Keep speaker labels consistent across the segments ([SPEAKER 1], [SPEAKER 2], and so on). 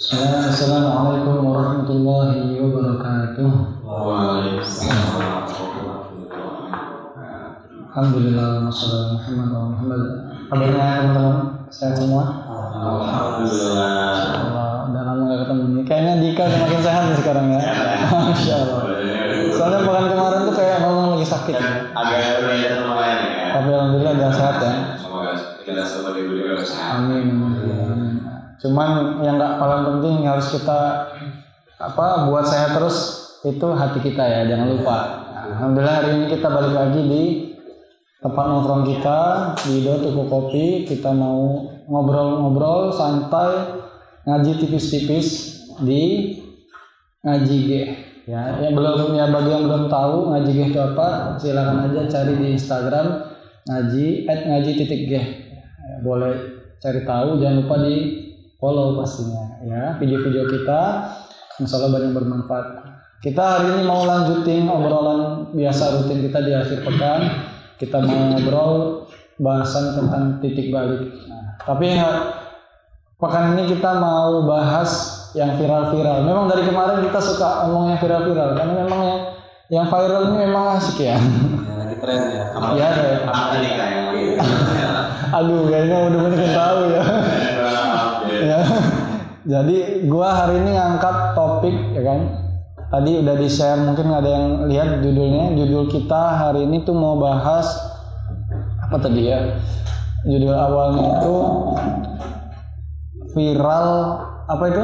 [SPEAKER 1] Assalamualaikum warahmatullahi wabarakatuh.
[SPEAKER 2] Waalaikumsalam warahmatullahi wabarakatuh.
[SPEAKER 1] Alhamdulillah, wassalatu Muhammad wa Muhammad. Kabarnya teman-teman sehat semua?
[SPEAKER 2] Alhamdulillah.
[SPEAKER 1] Insyaallah, udah lama gak ketemu nih. Kayaknya Dika semakin sehat nih sekarang ya. Masya Allah. Soalnya pekan kemarin tuh kayak ngomong lagi sakit ya.
[SPEAKER 2] Agak berbeda lumayan ya.
[SPEAKER 1] Tapi alhamdulillah udah sehat ya.
[SPEAKER 2] Semoga kita semua diberi kesehatan.
[SPEAKER 1] Amin. Cuman yang nggak paling penting harus kita buat sehat terus itu hati kita ya, jangan lupa. Alhamdulillah hari ini kita balik lagi di tempat nongkrong kita di Do Tuku Kopi. Kita mau ngobrol-ngobrol santai, ngaji tipis-tipis di ngaji G. Ya belum ya, bagi yang belum tahu ngaji G itu apa, silakan aja cari di Instagram @ngaji_g. Boleh cari tahu, jangan lupa di follow pastinya ya video-video kita, insya Allah banyak bermanfaat. Kita hari ini mau lanjutin obrolan biasa rutin kita di akhir pekan. Kita mau ngobrol bahasan tentang titik balik. Tapi pekan ini kita mau bahas yang viral-viral. Memang dari kemarin kita suka ngomong yang viral-viral karena memang yang viral ini memang asik ya.
[SPEAKER 2] Lagi tren ya.
[SPEAKER 1] Iya deh.
[SPEAKER 2] Ini kayak
[SPEAKER 1] Aduh, kayaknya udah banyak yang tahu ya. Ya. Jadi gua hari ini ngangkat topik ya kan. Tadi udah di-share, mungkin ada yang lihat judulnya. Judul kita hari ini tuh mau bahas apa tadi ya? Judul awalnya itu viral apa itu?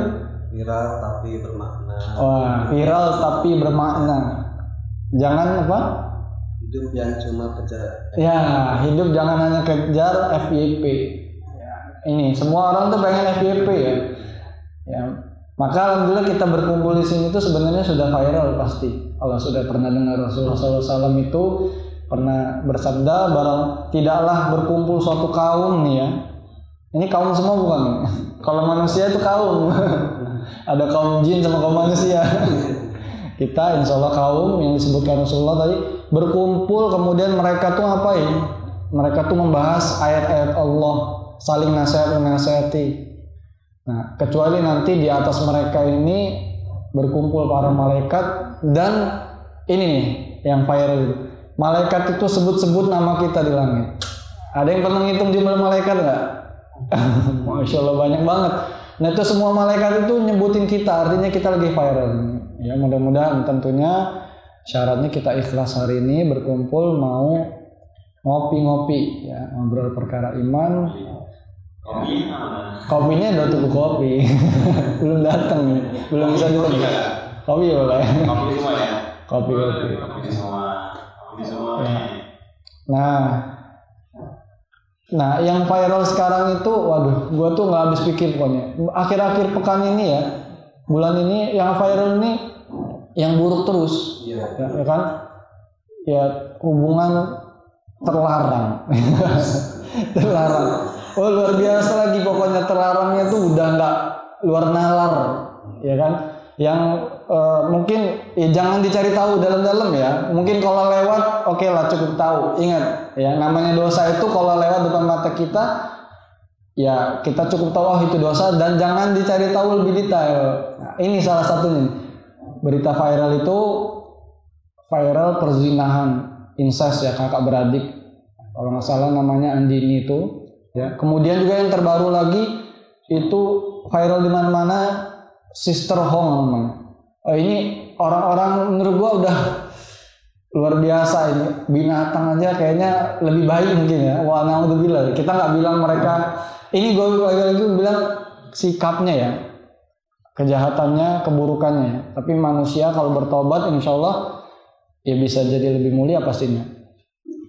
[SPEAKER 3] Viral tapi bermakna.
[SPEAKER 1] Wah, viral tapi bermakna. Jangan apa?
[SPEAKER 3] Hidup yang cuma kejar.
[SPEAKER 1] Ya, hidup jangan hanya kejar FYP. Ini semua orang tuh pengen FYP ya. Ya, maka alhamdulillah kita berkumpul di sini tuh sebenarnya sudah viral pasti. Allah sudah pernah dengar Rasulullah SAW itu pernah bersabda, barang tidaklah berkumpul suatu kaum nih ya. Ini kaum semua bukan? Kalau manusia itu kaum. Ada kaum jin sama kaum manusia. Kita insya Allah kaum yang disebutkan Rasulullah tadi berkumpul, kemudian mereka tuh ngapain? Mereka tuh membahas ayat-ayat Allah, saling nasihat-nasihati. Nah, kecuali nanti di atas mereka ini berkumpul para malaikat dan ini nih yang viral. Malaikat itu sebut-sebut nama kita di langit. Ada yang pernah ngitung jumlah malaikat nggak? Masya Allah banyak banget. Nah itu semua malaikat itu nyebutin kita, artinya kita lagi viral. Ya mudah-mudahan tentunya syaratnya kita ikhlas hari ini berkumpul mau ngopi-ngopi ya, ngobrol perkara iman. Kopinya udah Tuku Kopi. Belum datang nih, belum bisa ditemu. Kopi boleh.
[SPEAKER 2] Kopi semua ya.
[SPEAKER 1] Kopi.
[SPEAKER 2] Kopi semua.
[SPEAKER 1] Nah, yang viral sekarang itu, waduh, gua tuh nggak habis pikir pokoknya. Akhir-akhir pekan ini ya, bulan ini yang viral ini yang buruk terus, ya kan? Ya hubungan terlarang, terlarang. Oh luar biasa lagi pokoknya, terlarangnya tuh udah nggak luar nalar, ya kan? Yang mungkin ya jangan dicari tahu dalam-dalam ya. Mungkin kalau lewat oke lah cukup tahu. Ingat ya namanya dosa itu kalau lewat depan mata kita ya kita cukup tahu oh itu dosa dan jangan dicari tahu lebih detail. Nah, ini salah satunya. Berita viral itu viral perzinahan incest ya kakak beradik. Kalau nggak salah namanya Andini itu. Ya, kemudian juga yang terbaru lagi itu viral di mana-mana Sister Hong namanya. Ini orang-orang menurut gua udah luar biasa ini. Binatang aja kayaknya lebih baik mungkin ya. Wah, naudzubillah. Kita nggak bilang mereka ini gua lagi bilang sikapnya ya. Kejahatannya, keburukannya. Tapi manusia kalau bertobat insya Allah ya bisa jadi lebih mulia pastinya.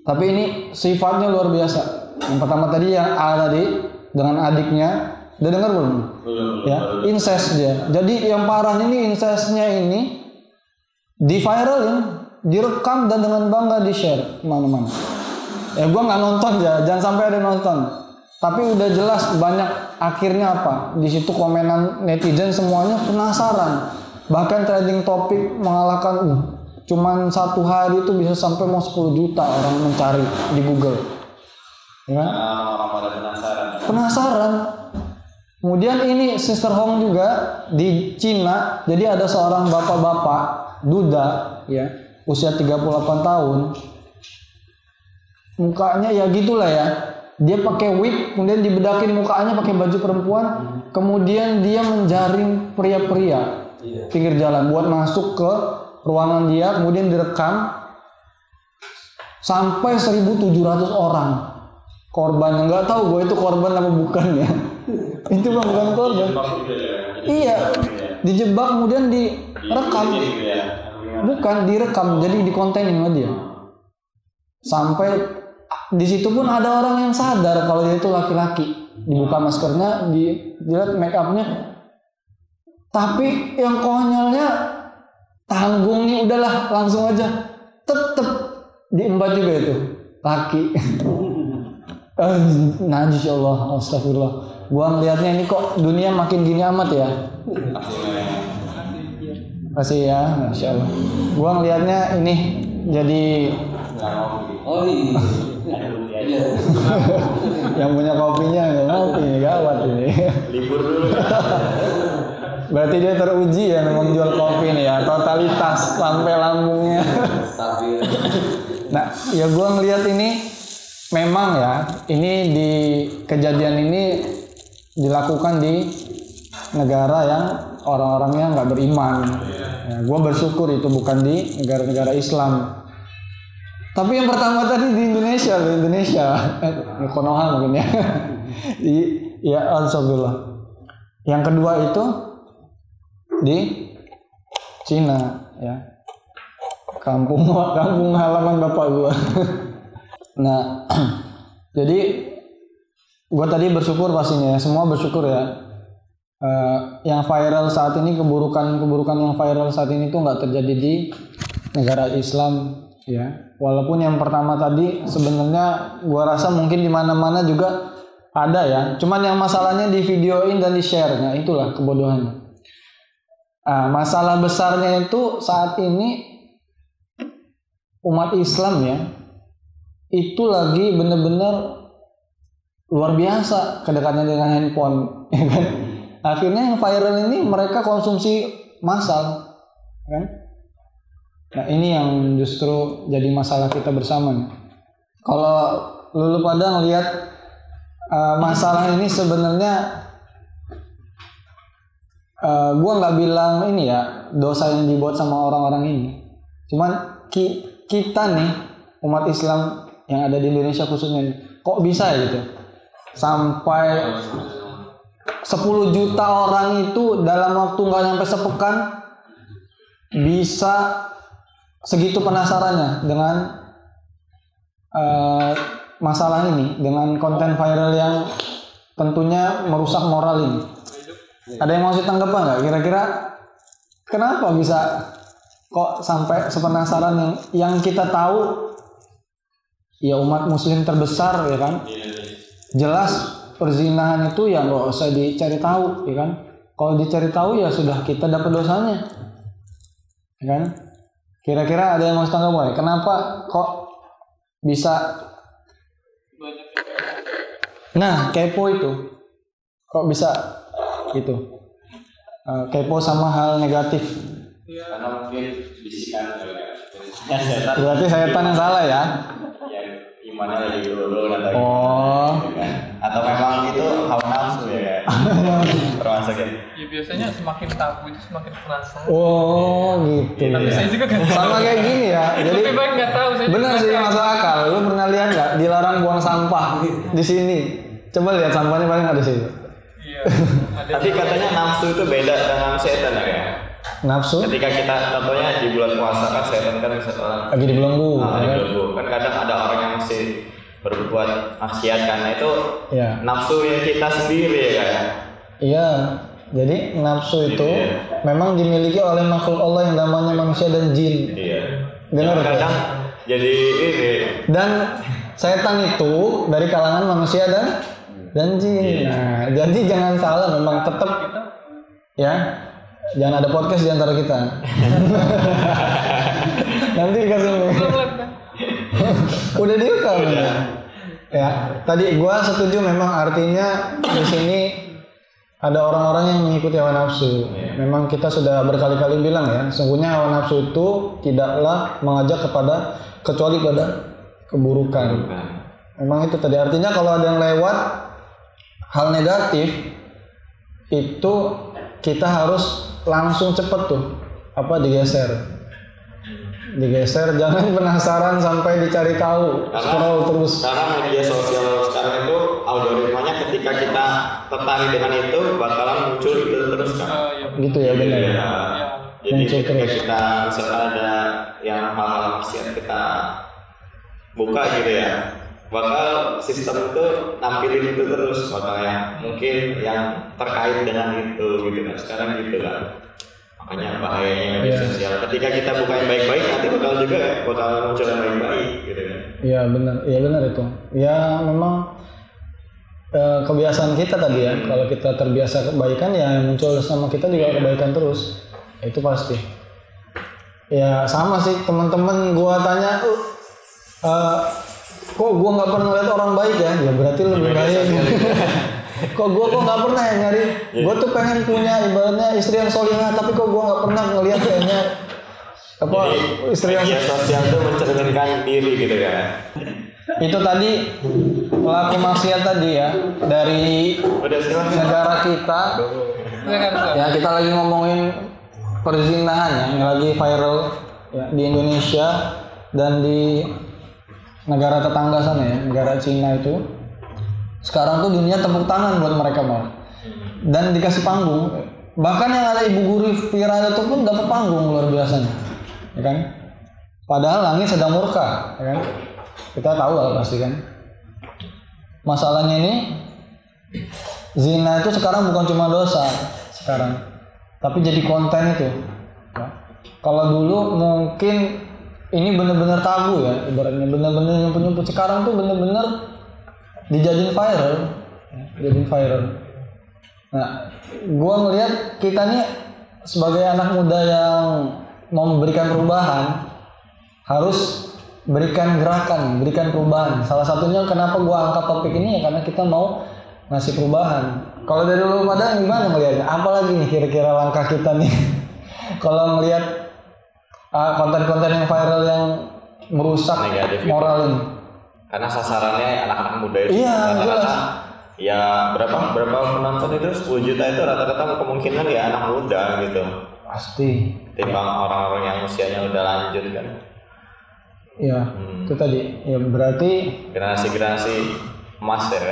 [SPEAKER 1] Tapi ini sifatnya luar biasa. Yang pertama tadi yang A tadi dengan adiknya, udah dengar belum? Ya, incest dia. Jadi yang parah ini incestnya ini di viralin, direkam dan dengan bangga di share kemana-mana. Ya gue nggak nonton ya, jangan sampai ada nonton. Tapi udah jelas banyak akhirnya apa? Di situ komenan netizen semuanya penasaran. Bahkan trending topik mengalahkan cuman satu hari itu bisa sampai mau 10 juta orang mencari di Google. Ya.
[SPEAKER 2] Orang pada penasaran.
[SPEAKER 1] Penasaran. Kemudian ini Sister Hong juga di Cina. Jadi ada seorang bapak-bapak duda ya, usia 38 tahun. Mukanya ya gitulah ya. Dia pakai wig, kemudian dibedakin mukanya pakai baju perempuan, kemudian dia menjaring pria-pria pinggir jalan buat masuk ke ruangan dia, kemudian direkam sampai 1.700 orang korbannya. Nggak tahu gue itu korban apa bukan ya. Itu bukan korban. Iya, dijebak kemudian direkam. Bukan direkam, jadi dikontenin sama dia. Sampai di situ pun ada orang yang sadar kalau dia itu laki-laki. Dibuka maskernya, dilihat make upnya. Tapi yang konyolnya tanggung nih, udahlah langsung aja. Tetep diembat juga itu laki. Najis ya Allah, astagfirullah. Gua ngelihatnya ini kok dunia makin gini amat ya. Kasih ya, masya Allah. Gua ngelihatnya ini jadi yang punya kopinya nggak ngopi, gawat ini.
[SPEAKER 2] Libur dulu.
[SPEAKER 1] Berarti dia teruji ya memang jual kopi nih ya, totalitas sampai lambungnya. Nah, ya gue ngelihat ini memang ya, ini di kejadian ini dilakukan di negara yang orang-orangnya nggak beriman. Ya, gue bersyukur itu bukan di negara-negara Islam. Tapi yang pertama tadi di Indonesia, Konoha mungkin ya. Ya, alhamdulillah. Yang kedua itu di Cina ya. Kampung halaman bapak gua. Nah, jadi gua tadi bersyukur pastinya ya, semua bersyukur ya. Yang viral saat ini, keburukan yang viral saat ini tuh nggak terjadi di negara Islam ya. Walaupun yang pertama tadi sebenarnya gua rasa mungkin di mana-mana juga ada ya. Cuman yang masalahnya di videoin dan di share, nah itulah kebodohannya. Masalah besarnya itu saat ini umat Islam ya, itu lagi benar-benar luar biasa kedekatannya dengan handphone, ya kan? Akhirnya yang viral ini mereka konsumsi massal, kan? Nah ini yang justru jadi masalah kita bersama nih. Kalau lu pada ngelihat masalah ini sebenarnya gue nggak bilang ini ya dosa yang dibuat sama orang-orang ini. Cuman kita nih umat Islam yang ada di Indonesia khususnya kok bisa ya gitu sampai 10 juta orang itu dalam waktu nggak nyampe sepekan bisa segitu penasarannya dengan masalah ini, dengan konten viral yang tentunya merusak moral ini. Ada yang mau tanggapan nggak? Kira-kira kenapa bisa kok sampai sepenasaran yang kita tahu ya umat muslim terbesar ya kan? Jelas perzinahan itu ya nggak usah dicari tahu ya kan? Kalau dicari tahu ya sudah kita dapat dosanya, ya kan? Kira-kira ada yang mau tanggapan? Kenapa kok bisa? Nah, kepo itu kok bisa gitu? Kepo sama hal negatif.
[SPEAKER 2] Karena mungkin bisikan
[SPEAKER 1] Berarti setan yang salah ya?
[SPEAKER 2] yang imannya lagi dulu nanti.
[SPEAKER 1] Oh.
[SPEAKER 2] Atau memang itu hawa nafsu ya kan? Termasuk ya.
[SPEAKER 4] Ya biasanya semakin tabu itu semakin penasaran.
[SPEAKER 1] Oh gitu.
[SPEAKER 4] Tapi
[SPEAKER 1] Ya.
[SPEAKER 4] saya juga nggak tahu.
[SPEAKER 1] Sama kayak gini ya. Jadi
[SPEAKER 4] Lebih baik nggak tahu. Saya
[SPEAKER 1] benar
[SPEAKER 4] juga
[SPEAKER 1] sih
[SPEAKER 4] nggak tahu.
[SPEAKER 1] masuk akal. Lu pernah lihat nggak dilarang buang sampah di sini? Coba lihat sampahnya paling ada di sini.
[SPEAKER 4] Iya. Ada
[SPEAKER 2] Tapi katanya nafsu itu beda dengan setan ya kan?
[SPEAKER 1] Nafsu
[SPEAKER 2] Ketika kita contohnya di bulan puasa kan setan kan bisa orang
[SPEAKER 1] lagi dibelenggu.
[SPEAKER 2] di
[SPEAKER 1] Ya.
[SPEAKER 2] belenggu. Kan kadang ada orang yang masih berbuat maksiat karena itu
[SPEAKER 1] Ya.
[SPEAKER 2] nafsu yang kita sendiri ya kan?
[SPEAKER 1] Iya. Jadi nafsu itu
[SPEAKER 2] Iya.
[SPEAKER 1] memang dimiliki oleh makhluk Allah yang namanya manusia dan jin.
[SPEAKER 2] Iya.
[SPEAKER 1] Benar,
[SPEAKER 2] Yang kadang jadi ini
[SPEAKER 1] Dan setan itu dari kalangan manusia dan jin. Nah, jadi jangan salah, memang tetap ya. Jangan ada podcast di antara kita. Nanti dikasih udah direkam ya. Tadi gua setuju memang artinya di sini ada orang-orang yang mengikuti hawa nafsu. Memang kita sudah berkali-kali bilang ya, sesungguhnya hawa nafsu itu tidaklah mengajak kecuali pada keburukan. Memang itu tadi artinya kalau ada yang lewat hal negatif itu kita harus langsung cepet tuh digeser, jangan penasaran sampai dicari tahu, scroll terus.
[SPEAKER 2] Karena media sosial sekarang itu algoritmanya ketika kita tertarik dengan itu bakalan muncul itu terus kan.
[SPEAKER 1] Gitu ya, benar.
[SPEAKER 2] Ya. Jadi
[SPEAKER 1] Muncul
[SPEAKER 2] ketika
[SPEAKER 1] terus.
[SPEAKER 2] kita misalnya ada yang hal-hal maksiat kita buka gitu ya, bakal sistem itu nampilin itu terus, bakal yang mungkin yang terkait dengan itu gitu kan. Sekarang gitu kan. Makanya bahayanya media sosial. Ketika kita buka yang baik-baik, nanti bakal muncul yang baik-baik gitu kan.
[SPEAKER 1] Iya benar itu. Ya memang kebiasaan kita tadi ya. Kalau kita terbiasa kebaikan ya muncul sama kita juga kebaikan terus. Itu pasti. Ya sama sih teman-teman gua tanya, kok gua nggak pernah lihat orang baik ya? Ya berarti lu lebih baik. Kok nggak pernah ya nyari? Gue tuh pengen punya ibaratnya istri yang solihah, tapi kok gue nggak pernah ngelihat kayaknya istri yang
[SPEAKER 2] media sosial itu mencerminkan diri gitu ya.
[SPEAKER 1] itu tadi pelaku maksiat tadi ya dari negara kita. Ya kita lagi ngomongin perzinahan yang lagi viral ya, di Indonesia dan di negara tetangga sana ya, negara Cina itu. Sekarang tuh dunia tepuk tangan buat mereka malah. Dan dikasih panggung. Bahkan yang ada ibu guru viral itu pun dapat panggung luar biasanya. Ya kan? Padahal langit sedang murka, ya kan? Kita tahu lah pasti kan. Masalahnya ini zina itu sekarang bukan cuma dosa sekarang, tapi jadi konten itu. Ya. Kalau dulu mungkin ini benar-benar tabu ya, ibaratnya benar-benar nyumput-nyumput. Sekarang tuh benar-benar dijadiin viral. Nah, gue ngelihat kita nih sebagai anak muda yang mau memberikan perubahan harus berikan gerakan, berikan perubahan. Salah satunya kenapa gue angkat topik ini ya karena kita mau ngasih perubahan. Kalau dari lu pada gimana ngelihatnya? Apalagi nih kira-kira langkah kita nih kalau ngelihat konten-konten yang viral yang merusak
[SPEAKER 2] negatif
[SPEAKER 1] moral
[SPEAKER 2] gitu.
[SPEAKER 1] ini?
[SPEAKER 2] Karena sasarannya anak-anak muda itu rata-rata ya berapa penonton itu 10 juta itu rata-rata kemungkinan ya anak muda gitu.
[SPEAKER 1] Pasti.
[SPEAKER 2] Timbang orang-orang yang usianya udah lanjut kan.
[SPEAKER 1] Iya, itu tadi. Ya berarti
[SPEAKER 2] generasi emas ya.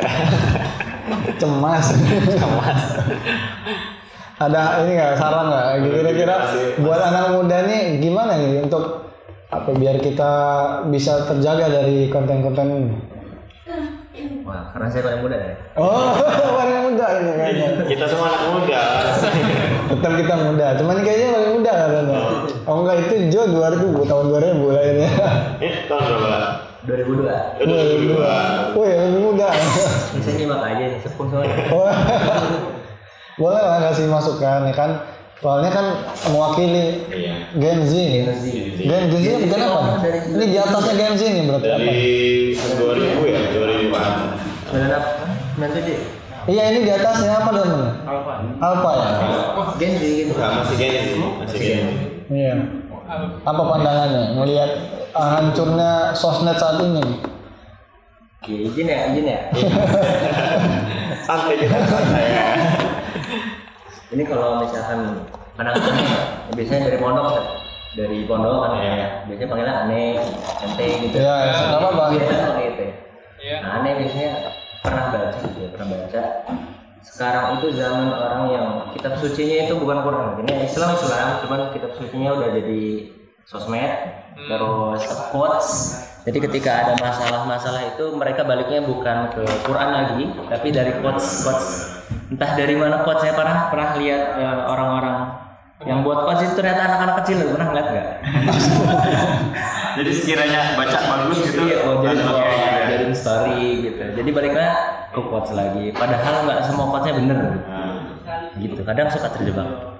[SPEAKER 1] cemas. Ada ini nggak saran nggak? Kira-kira buat anak muda nih gimana nih untuk biar kita bisa terjaga dari konten-konten ini?
[SPEAKER 5] Wah, karena saya paling muda ya.
[SPEAKER 1] Oh, paling muda ini kayaknya.
[SPEAKER 2] Kita semua anak muda.
[SPEAKER 1] Tetap kita muda, cuman kayaknya paling muda katanya. Oh enggak, itu Jo 2000, tahun 2000 lahirnya.
[SPEAKER 2] Tahun berapa?
[SPEAKER 5] 2002.
[SPEAKER 1] Wih, lebih muda.
[SPEAKER 5] Bisa nyimak aja nih, sepuh soalnya.
[SPEAKER 1] Boleh lah kasih masukan ya kan. Soalnya kan mewakili Gen Z. Gen Z itu bukan apa? Ini di atasnya Gen Z nih berarti apa?
[SPEAKER 2] Dari 2000 ya, 2000-an.
[SPEAKER 5] 97.
[SPEAKER 1] Iya, ini di atasnya apa namanya? Alpha ya?
[SPEAKER 5] Gen Z.
[SPEAKER 2] Masih Gen Z.
[SPEAKER 1] Iya. Apa pandangannya melihat hancurnya sosmed saat ini?
[SPEAKER 5] Izin ya.
[SPEAKER 2] Santai ya.
[SPEAKER 5] Ini kalau misalkan pandangannya biasanya dari pondok kan ya. Biasanya panggilnya aneh, ente gitu.
[SPEAKER 1] Ya, nggak apa-apa.
[SPEAKER 5] Biasanya pakai itu ya.
[SPEAKER 4] Iya.
[SPEAKER 5] Nah, aneh biasanya pernah baca. Sekarang itu zaman orang yang kitab sucinya itu bukan Quran. Ini Islam, cuman kitab sucinya udah jadi sosmed, terus quotes. Jadi ketika ada masalah itu mereka baliknya bukan ke Quran lagi, tapi dari quotes. Entah dari mana quotes. Saya pernah lihat orang-orang yang buat quotes itu ternyata anak-anak kecil. Pernah ngeliat nggak?
[SPEAKER 2] Jadi sekiranya baca bagus gitu.
[SPEAKER 5] Iya, jadi story gitu. Jadi baliknya ke quotes lagi. Padahal nggak semua quotesnya bener. Gitu. Kadang suka terjebak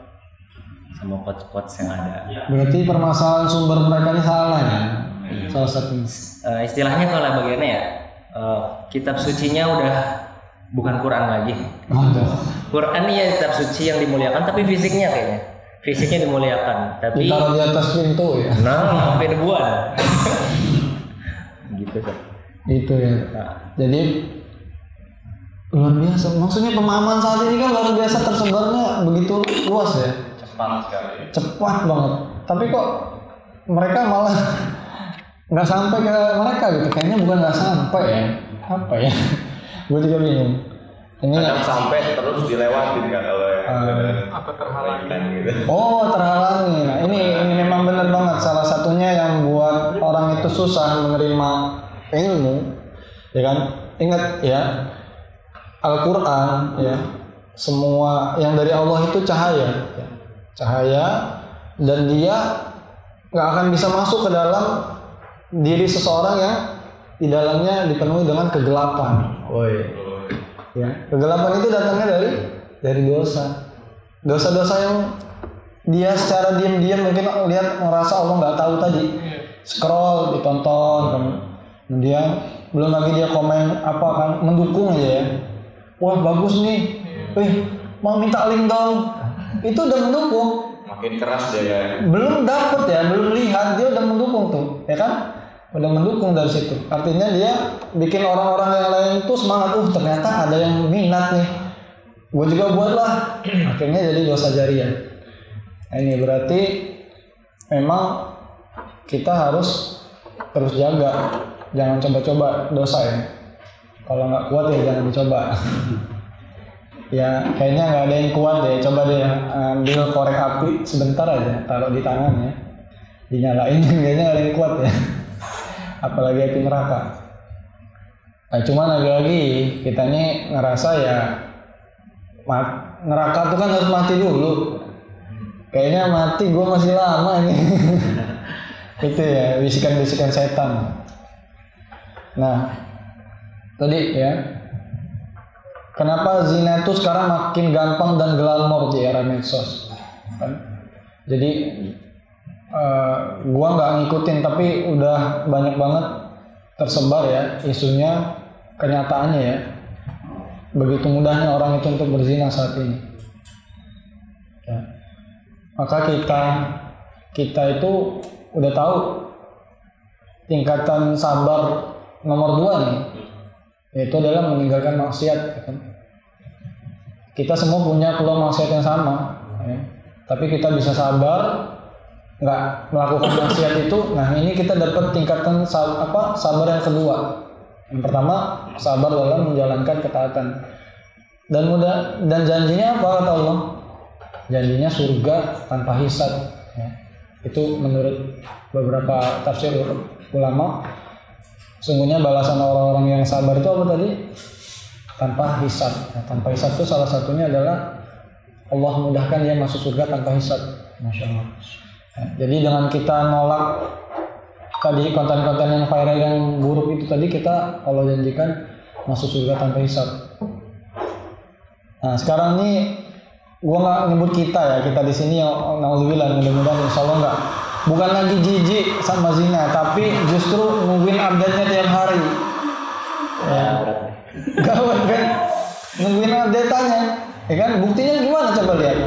[SPEAKER 5] sama quotes yang ada.
[SPEAKER 1] Berarti permasalahan sumber mereka ini salah ya? Salah satu.
[SPEAKER 5] Istilahnya kalau bagiannya ya, kitab sucinya udah bukan Quran lagi.
[SPEAKER 1] Aduh.
[SPEAKER 5] Quran ya kitab suci yang dimuliakan, tapi fisiknya kayaknya. Fisiknya dimuliakan, tapi
[SPEAKER 1] Ditaruh di atas pintu ya.
[SPEAKER 5] nah hampir ribuan. Gitu kan.
[SPEAKER 1] Itu ya. Jadi luar biasa. Maksudnya pemahaman saat ini kan luar biasa tersebarnya begitu luas ya.
[SPEAKER 2] Cepat sekali.
[SPEAKER 1] Cepat banget. Tapi kok mereka malah nggak sampai ke mereka gitu. Kayaknya bukan nggak sampai ya. Apa ya? Gue juga bingung. Ini
[SPEAKER 2] Kadang sampai terus dilewatin kan kalau yang
[SPEAKER 4] Apa terhalangi?
[SPEAKER 2] gitu.
[SPEAKER 1] oh terhalangi. Nah, ini memang benar banget. Salah satunya yang buat orang itu susah menerima ilmu, ya kan? Ingat ya, Al-Quran ya, semua yang dari Allah itu cahaya, ya. Cahaya, dan dia nggak akan bisa masuk ke dalam diri seseorang yang di dalamnya dipenuhi dengan kegelapan. Woi. Ya, kegelapan itu datangnya dari dosa. Dosa-dosa yang dia secara diam-diam mungkin lihat ngerasa Allah nggak tahu tadi. Scroll, ditonton, kemudian belum lagi dia komen apa kan, mendukung aja ya. Wah bagus nih, mau minta link dong. Itu udah mendukung.
[SPEAKER 2] Makin keras dia ya.
[SPEAKER 1] Belum dapet ya, belum lihat dia udah mendukung tuh, ya kan? Udah mendukung dari situ. Artinya dia bikin orang-orang yang lain tuh semangat. Ternyata ada yang minat nih. Gue juga buat lah. Akhirnya jadi dosa jariah. Nah, ini berarti memang kita harus terus jaga. Jangan coba-coba dosa ya. Kalau nggak kuat ya jangan dicoba. Ya kayaknya nggak ada yang kuat deh. Coba deh ambil korek api sebentar aja, taruh di tangan ya, dinyalain. Kayaknya nggak ada yang kuat ya. Apalagi api neraka. Nah, cuman lagi-lagi kita ini ngerasa ya neraka tuh kan harus mati dulu. Kayaknya mati gue masih lama ini. Itu ya bisikan-bisikan setan. Nah tadi ya, kenapa zina itu sekarang makin gampang dan glamor di era medsos kan? Jadi gua nggak ngikutin tapi udah banyak banget tersebar ya isunya, kenyataannya ya, begitu mudahnya orang itu untuk berzina saat ini ya. Maka kita itu udah tahu tingkatan sabar nomor 2 nih, yaitu adalah meninggalkan maksiat ya kan? Kita semua punya peluang maksiat yang sama ya. Tapi kita bisa sabar nggak melakukan maksiat itu. Nah ini kita dapat tingkatan sabar yang kedua. Yang pertama sabar dalam menjalankan ketaatan, dan janjinya apa kata Allah? Janjinya surga tanpa hisab ya. Itu menurut beberapa tafsir ulama. Sungguhnya balasan orang-orang yang sabar itu apa tadi? Tanpa hisab ya. Tanpa hisab itu salah satunya adalah Allah mudahkan dia masuk surga tanpa hisab. Masya Allah. Jadi dengan kita nolak tadi konten-konten yang viral yang buruk itu tadi, kita Allah janjikan masuk surga tanpa hisab. Nah sekarang ini gua nggak nyebut kita ya, kita di sini yang naudzubillah, mudah-mudahan insyaallah nggak, bukan lagi jijik sama zina, tapi justru nungguin update-nya tiap hari. Ya, gawat kan? Nungguin update-nya, ya kan? Buktinya gimana coba lihat?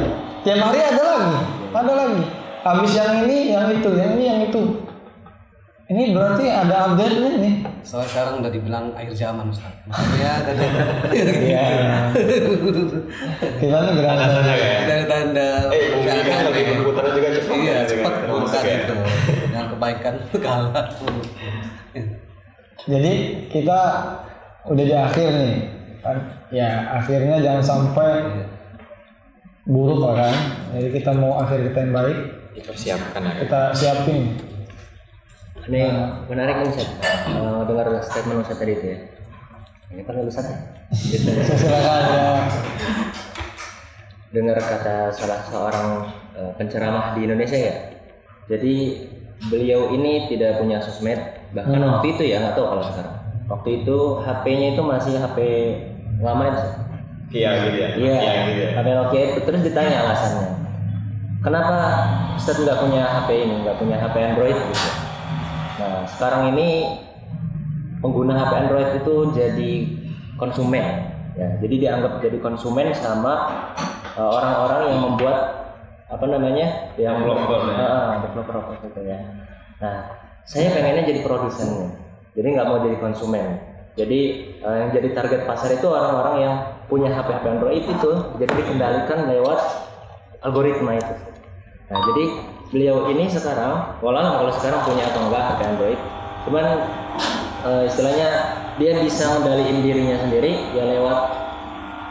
[SPEAKER 1] Tiap hari ada lagi. Habis yang ini, yang itu, yang ini, yang itu. Ini berarti ada update-nya nih.
[SPEAKER 3] Soalnya sekarang udah dibilang akhir zaman, Ustaz. Maksudnya ada
[SPEAKER 1] Iya. Kita nih gerak
[SPEAKER 3] tanda-tanda.
[SPEAKER 2] Bumi kan lagi berputar juga cepat.
[SPEAKER 3] Iya, cepat
[SPEAKER 2] termasuk
[SPEAKER 3] bukan
[SPEAKER 2] ya.
[SPEAKER 3] gitu. Yang kebaikan kalah.
[SPEAKER 1] Jadi kita udah di akhir nih kan? Ya akhirnya jangan sampai buruk lah kan. Jadi kita mau akhir kita yang baik,
[SPEAKER 2] Dipersiapkan ya.
[SPEAKER 1] kita siapin.
[SPEAKER 5] Ini menarik nih Ustaz, dengar statement Ustaz tadi itu ya. Ini kan Ustaz ya.
[SPEAKER 1] Silakan ya.
[SPEAKER 5] Dengar kata salah seorang penceramah di Indonesia ya. Jadi beliau ini tidak punya sosmed, bahkan waktu itu ya, nggak tahu kalau sekarang. Waktu itu HP-nya itu masih HP lama ya.
[SPEAKER 2] Iya gitu ya.
[SPEAKER 5] Iya,
[SPEAKER 2] gitu ya.
[SPEAKER 5] HP Nokia itu. Terus ditanya alasannya, kenapa Ustaz nggak punya HP ini, nggak punya HP Android gitu. Nah sekarang ini pengguna HP Android itu jadi konsumen Ya, jadi dianggap jadi konsumen sama orang-orang yang membuat apa namanya yang developer gitu ya. Nah, saya pengennya jadi produsennya, jadi nggak mau jadi konsumen. Jadi yang jadi target pasar itu orang-orang yang punya HP Android itu, jadi dikendalikan lewat algoritma itu. Nah, jadi beliau ini sekarang, walau kalau sekarang punya atau enggak HP Android, cuman istilahnya dia bisa mengendalikan dirinya sendiri ya lewat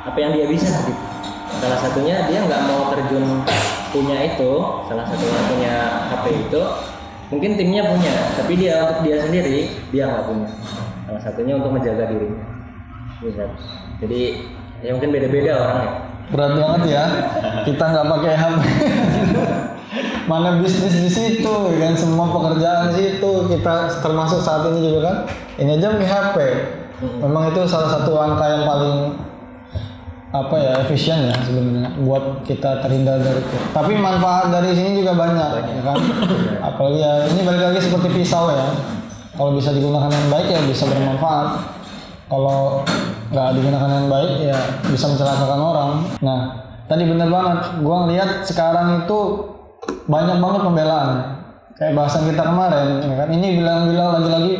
[SPEAKER 5] apa yang dia bisa gitu. Salah satunya dia nggak mau terjun punya itu, salah satunya punya HP itu, mungkin timnya punya, tapi dia untuk dia sendiri dia nggak punya. Salah satunya untuk menjaga dirinya. Bisa. Jadi ya mungkin beda-beda orangnya.
[SPEAKER 1] Berat banget ya, kita nggak pakai HP. Mana bisnis di situ kan, semua pekerjaan di situ, kita termasuk saat ini juga kan, ini aja pakai HP. Memang itu salah satu angka yang paling apa ya, efisien ya sebenarnya buat kita terhindar dari itu. Tapi manfaat dari sini juga banyak. Ya kan. Apalagi ya ini balik lagi seperti pisau ya. Kalau bisa digunakan yang baik ya bisa bermanfaat. Kalau nggak digunakan yang baik ya bisa mencelakakan orang. Nah tadi bener banget, gua ngeliat sekarang itu banyak banget pembelaan. Kayak bahasan kita kemarin, ya kan? Ini bilang-bilang lagi-lagi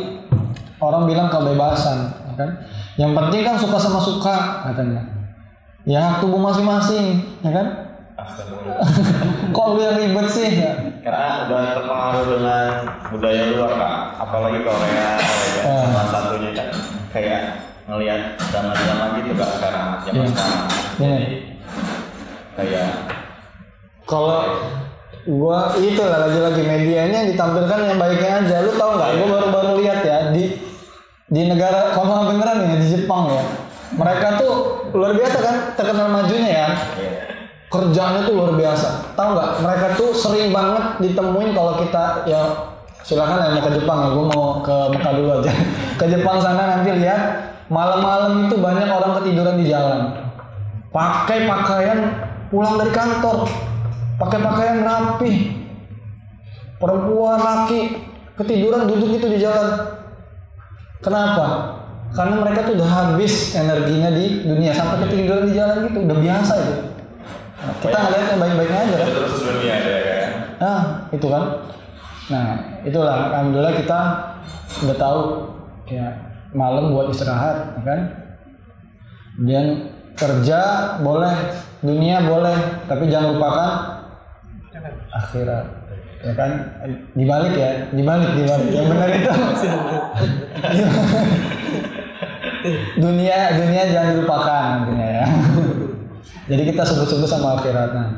[SPEAKER 1] orang bilang kebebasan, ya kan? Yang penting kan suka sama suka katanya. Ya hak tubuh masing-masing, ya kan? Kok lu yang ribet sih? Ya?
[SPEAKER 2] Karena udah terpengaruh dengan budaya luar Kak, apalagi Korea salah satunya kan kayak ngelihat drama-drama gitu Kak sekarang, zaman sekarang. Jadi kayak
[SPEAKER 1] kalau gua itu lah lagi-lagi medianya ditampilkan yang baiknya aja. Lu tahu nggak? Gua baru-baru lihat ya di negara kalau beneran ya di Jepang ya. Mereka tuh luar biasa kan, terkenal majunya ya. Kerjanya tuh luar biasa. Tahu nggak? Mereka tuh sering banget ditemuin kalau kita ya silakan ya mau ke Jepang ya. Gua mau ke Mekah dulu aja. Ke Jepang sana nanti lihat malam-malam itu banyak orang ketiduran di jalan. Pakai pakaian pulang dari kantor. Pakai pakaian rapi, perempuan, laki ketiduran duduk itu di jalan. Kenapa? Karena mereka tuh udah habis energinya di dunia sampai ketiduran di jalan gitu, udah biasa itu. Nah, kita ngeliat yang baik-baiknya aja kan.
[SPEAKER 2] terus dunia ada kan.
[SPEAKER 1] Nah itu kan. Nah itulah alhamdulillah kita udah tahu ya malam buat istirahat, ya kan. Dan kerja boleh, dunia boleh, tapi jangan lupakan akhirat, ya kan? Dibalik yang benar itu. dunia jangan dilupakan nantinya ya. Jadi kita sebut-sebut sama akhirat. Nah,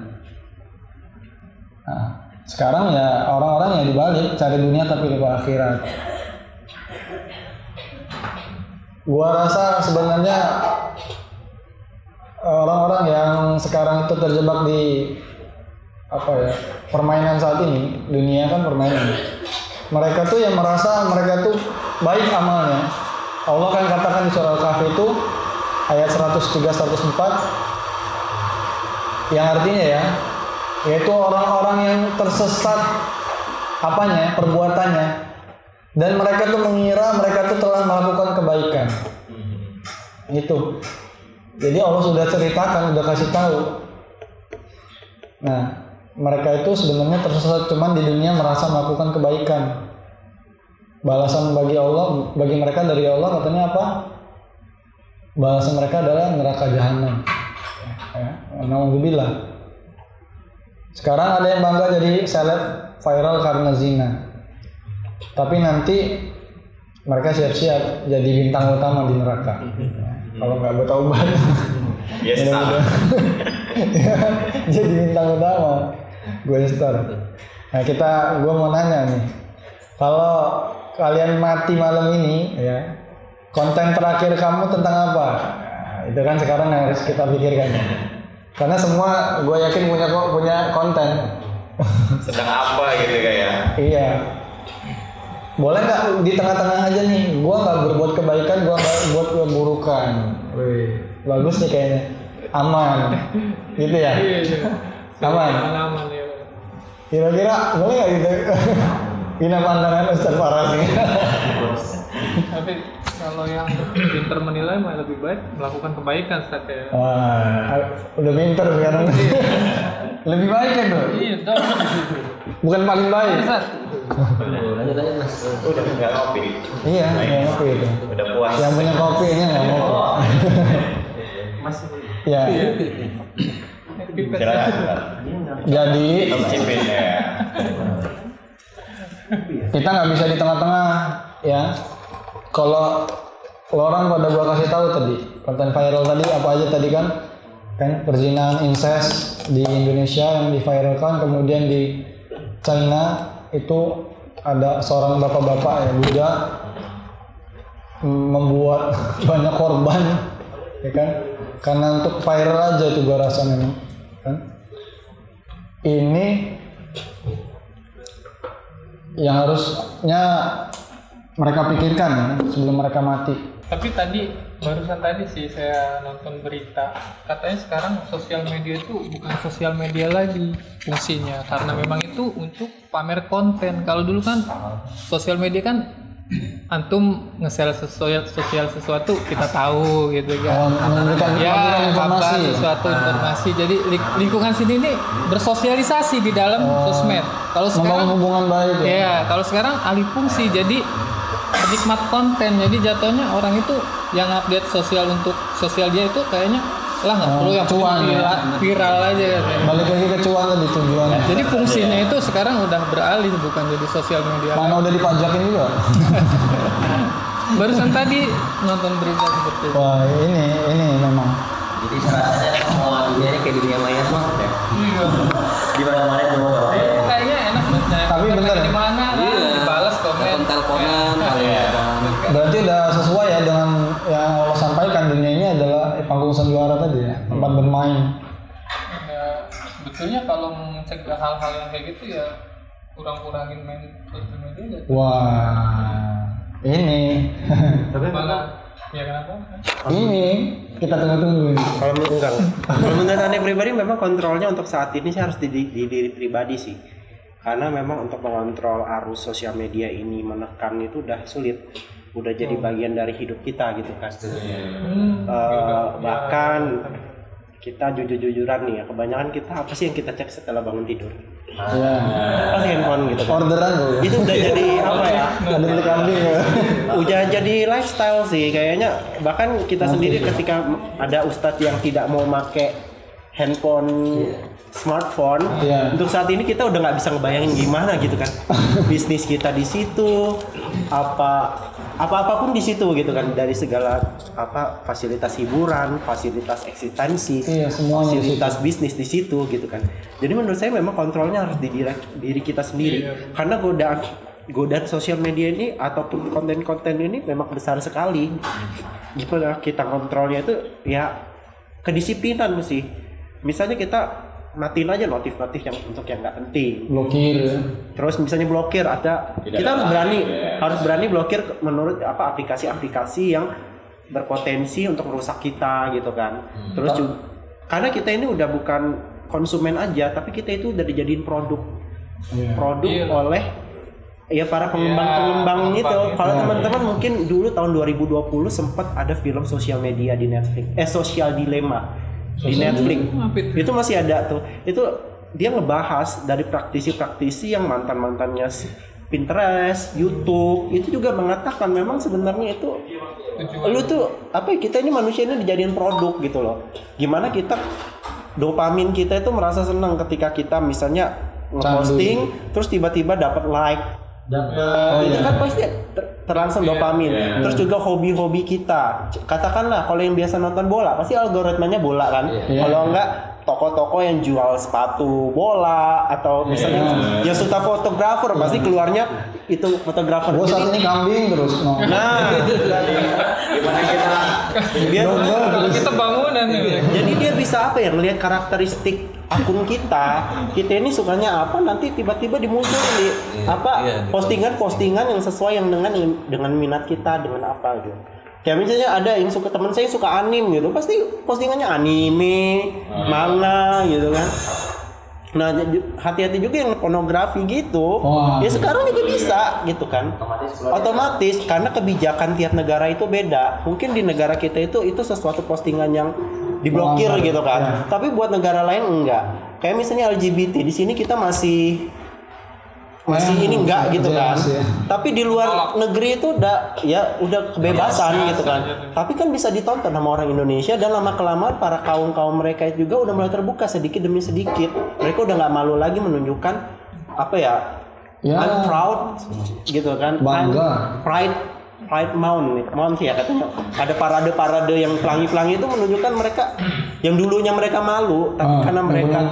[SPEAKER 1] sekarang ya orang-orang yang dibalik cari dunia tapi lupa akhirat. Gua rasa sebenarnya orang-orang yang sekarang itu terjebak di apa ya, permainan saat ini, dunia kan permainan. Mereka tuh yang merasa mereka tuh baik amalnya. Allah kan katakan di surah Al-Kahfi itu ayat 103-104 yang artinya ya, yaitu orang-orang yang tersesat apanya, perbuatannya, dan mereka tuh mengira mereka tuh telah melakukan kebaikan. Itu. Jadi Allah sudah ceritakan, sudah kasih tahu. Nah, mereka itu sebenarnya tersesat cuman di dunia merasa melakukan kebaikan. Balasan bagi Allah, bagi mereka dari Allah katanya apa? Balasan mereka adalah neraka jahanam. Alhamdulillah. Sekarang ada yang bangga jadi seleb viral karena zina. Tapi nanti mereka siap-siap jadi bintang utama di neraka. Kalau nggak bertaubat.
[SPEAKER 2] Yes,
[SPEAKER 1] jadi bintang utama. Gue star. Nah gue mau nanya nih, kalau kalian mati malam ini, ya konten terakhir kamu tentang apa? Nah, itu kan sekarang yang harus kita pikirkan. Karena semua gue yakin punya konten.
[SPEAKER 2] Sedang apa gitu kayak?
[SPEAKER 1] Iya. Boleh nggak di tengah-tengah aja nih? Gue nggak berbuat kebaikan, gue nggak buat keburukan. Wih, bagus nih kayaknya. Aman, gitu ya? Aman.
[SPEAKER 4] Aman ya.
[SPEAKER 1] Kira-kira boleh nggak gitu? Ini pandangan Ustaz Faras nih.
[SPEAKER 4] Tapi kalau yang pinter menilai mah lebih baik melakukan kebaikan Ustaz ya.
[SPEAKER 1] Wah, udah pinter sekarang. Lebih baik kan tuh?
[SPEAKER 4] Iya dong.
[SPEAKER 1] Bukan paling baik.
[SPEAKER 4] Ustaz.
[SPEAKER 5] Lanjut Mas.
[SPEAKER 2] Udah nggak ngopi.
[SPEAKER 1] Iya, nggak ngopi itu.
[SPEAKER 2] Udah puas.
[SPEAKER 1] Yang punya kopi ini nggak ngopi.
[SPEAKER 5] Mas.
[SPEAKER 1] Ya.
[SPEAKER 2] Silakan.
[SPEAKER 1] Jadi
[SPEAKER 2] Cipin ya.
[SPEAKER 1] kita nggak bisa di tengah-tengah ya. Kalau orang pada gua kasih tahu tadi konten viral tadi apa aja tadi kan perzinahan incest di Indonesia yang diviralkan, kemudian di China itu ada seorang bapak-bapak ya Buddha membuat banyak korban ya kan, karena untuk viral aja itu gua rasa memang kan. Ini yang harusnya mereka pikirkan ya, sebelum mereka mati.
[SPEAKER 4] Tapi barusan tadi sih saya nonton berita, katanya sekarang sosial media itu bukan sosial media lagi fungsinya, karena memang itu untuk pamer konten. Kalau dulu kan sosial media kan antum nge-share sosial sesuatu kita tahu gitu kan.
[SPEAKER 1] Memberikan
[SPEAKER 4] Kabar sesuatu informasi. Jadi lingkungan sini ini bersosialisasi di dalam sosmed. Kalau sekarang
[SPEAKER 1] hubungan baik ya.
[SPEAKER 4] Iya, kalau sekarang alih fungsi jadi penikmat konten. Jadi jatuhnya orang itu yang update sosial untuk sosial dia itu kayaknya lah nggak perlu yang
[SPEAKER 1] cuan
[SPEAKER 4] viral aja katanya.
[SPEAKER 1] Balik lagi ke cuan tadi tujuannya.
[SPEAKER 4] Jadi fungsinya itu sekarang udah beralih bukan jadi sosial media.
[SPEAKER 1] Mana udah dipajakin juga.
[SPEAKER 4] Barusan tadi nonton berita seperti itu.
[SPEAKER 1] Wah ini memang.
[SPEAKER 5] Jadi rasanya semua dunia ini kayak dunia maya semua ya.
[SPEAKER 4] Iya.
[SPEAKER 5] Di mana-mana semua.
[SPEAKER 4] Kayaknya enak banget.
[SPEAKER 1] Tapi bener.
[SPEAKER 4] Di mana? Dibalas komen.
[SPEAKER 5] Teleponan kali ya.
[SPEAKER 1] Berarti udah sesuai ya dengan yang Allah sampaikan, dunia ini adalah panggung sandiwara tadi ya, tempat bermain.
[SPEAKER 4] Ya, sebetulnya kalau mencegah hal-hal yang kayak gitu ya kurang-kurangin main sosial media aja.
[SPEAKER 1] Wah, ini.
[SPEAKER 6] Tapi
[SPEAKER 4] Malah ya kenapa?
[SPEAKER 1] Ini kita tunggu-tunggu.
[SPEAKER 6] kalau menurut Anda pribadi memang kontrolnya untuk saat ini sih harus di diri pribadi sih. Karena memang untuk mengontrol arus sosial media ini menekan itu udah sulit. Udah jadi bagian dari hidup kita gitu kan. Bahkan kita jujur-jujuran nih ya, kebanyakan kita apa sih yang kita cek setelah bangun tidur?
[SPEAKER 1] Ya.
[SPEAKER 6] Pasti handphone gitu kan.
[SPEAKER 1] Orderan tuh.
[SPEAKER 6] Itu udah jadi apa ya?
[SPEAKER 1] Ada di kambing ya.
[SPEAKER 6] Udah jadi lifestyle sih kayaknya. Bahkan kita sendiri ketika ada ustadz yang tidak mau make handphone smartphone, untuk saat ini kita udah nggak bisa ngebayangin gimana gitu kan. Bisnis kita di situ, apapun di situ gitu kan, dari segala fasilitas hiburan, fasilitas eksistensi, fasilitas bisnis di situ gitu kan. Jadi menurut saya memang kontrolnya harus di diri kita sendiri, karena godaan sosial media ini ataupun konten-konten ini memang besar sekali. Gimana kita kontrolnya itu ya kedisiplinan mesti. Misalnya kita matiin aja notif-notif yang untuk yang nggak penting,
[SPEAKER 1] blokir.
[SPEAKER 6] Terus misalnya blokir kita harus berani blokir menurut aplikasi-aplikasi yang berpotensi untuk merusak kita gitu kan. Terus juga karena kita ini udah bukan konsumen aja, tapi kita itu udah dijadiin produk oleh ya para pengembang itu. Kalau teman-teman mungkin dulu tahun 2020 sempat ada film sosial media di Netflix, Social Dilemma di Netflix. Itu masih ada tuh. Itu dia ngebahas dari praktisi-praktisi yang mantannya Pinterest, YouTube, itu juga mengatakan memang sebenarnya itu lu tuh kita ini manusia ini dijadiin produk gitu loh. Gimana kita dopamin kita itu merasa senang ketika kita misalnya ngeposting terus tiba-tiba dapat like. Itu kan pasti terangsang dopamin. Terus juga hobi-hobi kita. Katakanlah kalau yang biasa nonton bola, pasti algoritmanya bola kan. Kalau enggak toko-toko yang jual sepatu bola atau misalnya yang suka fotografer pasti keluarnya itu fotografer.
[SPEAKER 1] Gua saat ini kambing terus.
[SPEAKER 6] Nah,
[SPEAKER 2] Gimana
[SPEAKER 4] kita bangunan ya.
[SPEAKER 6] jadi dia bisa melihat karakteristik akun kita ini sukanya apa, nanti tiba-tiba dimunculin di postingan-postingan yang sesuai yang dengan minat kita, dengan apa gitu. Kayak misalnya ada yang teman saya suka anime gitu, pasti postingannya anime, manga gitu kan. Nah, hati-hati juga yang pornografi gitu. Ya sekarang juga bisa gitu kan. Otomatis karena kebijakan tiap negara itu beda. Mungkin di negara kita itu sesuatu postingan yang diblokir gitu kan. Tapi buat negara lain enggak. Kayak misalnya LGBT di sini kita masih ini enggak gitu kan. Tapi di luar negeri itu udah kebebasan gitu kan. Tapi kan bisa ditonton sama orang Indonesia dan lama-kelamaan para kaum mereka juga udah mulai terbuka sedikit demi sedikit. Mereka udah nggak malu lagi menunjukkan I'm proud gitu kan.
[SPEAKER 1] Bangga.
[SPEAKER 6] Pride Month ya katanya. Ada parade-parade yang pelangi-pelangi itu menunjukkan mereka yang dulunya mereka malu, tapi karena mereka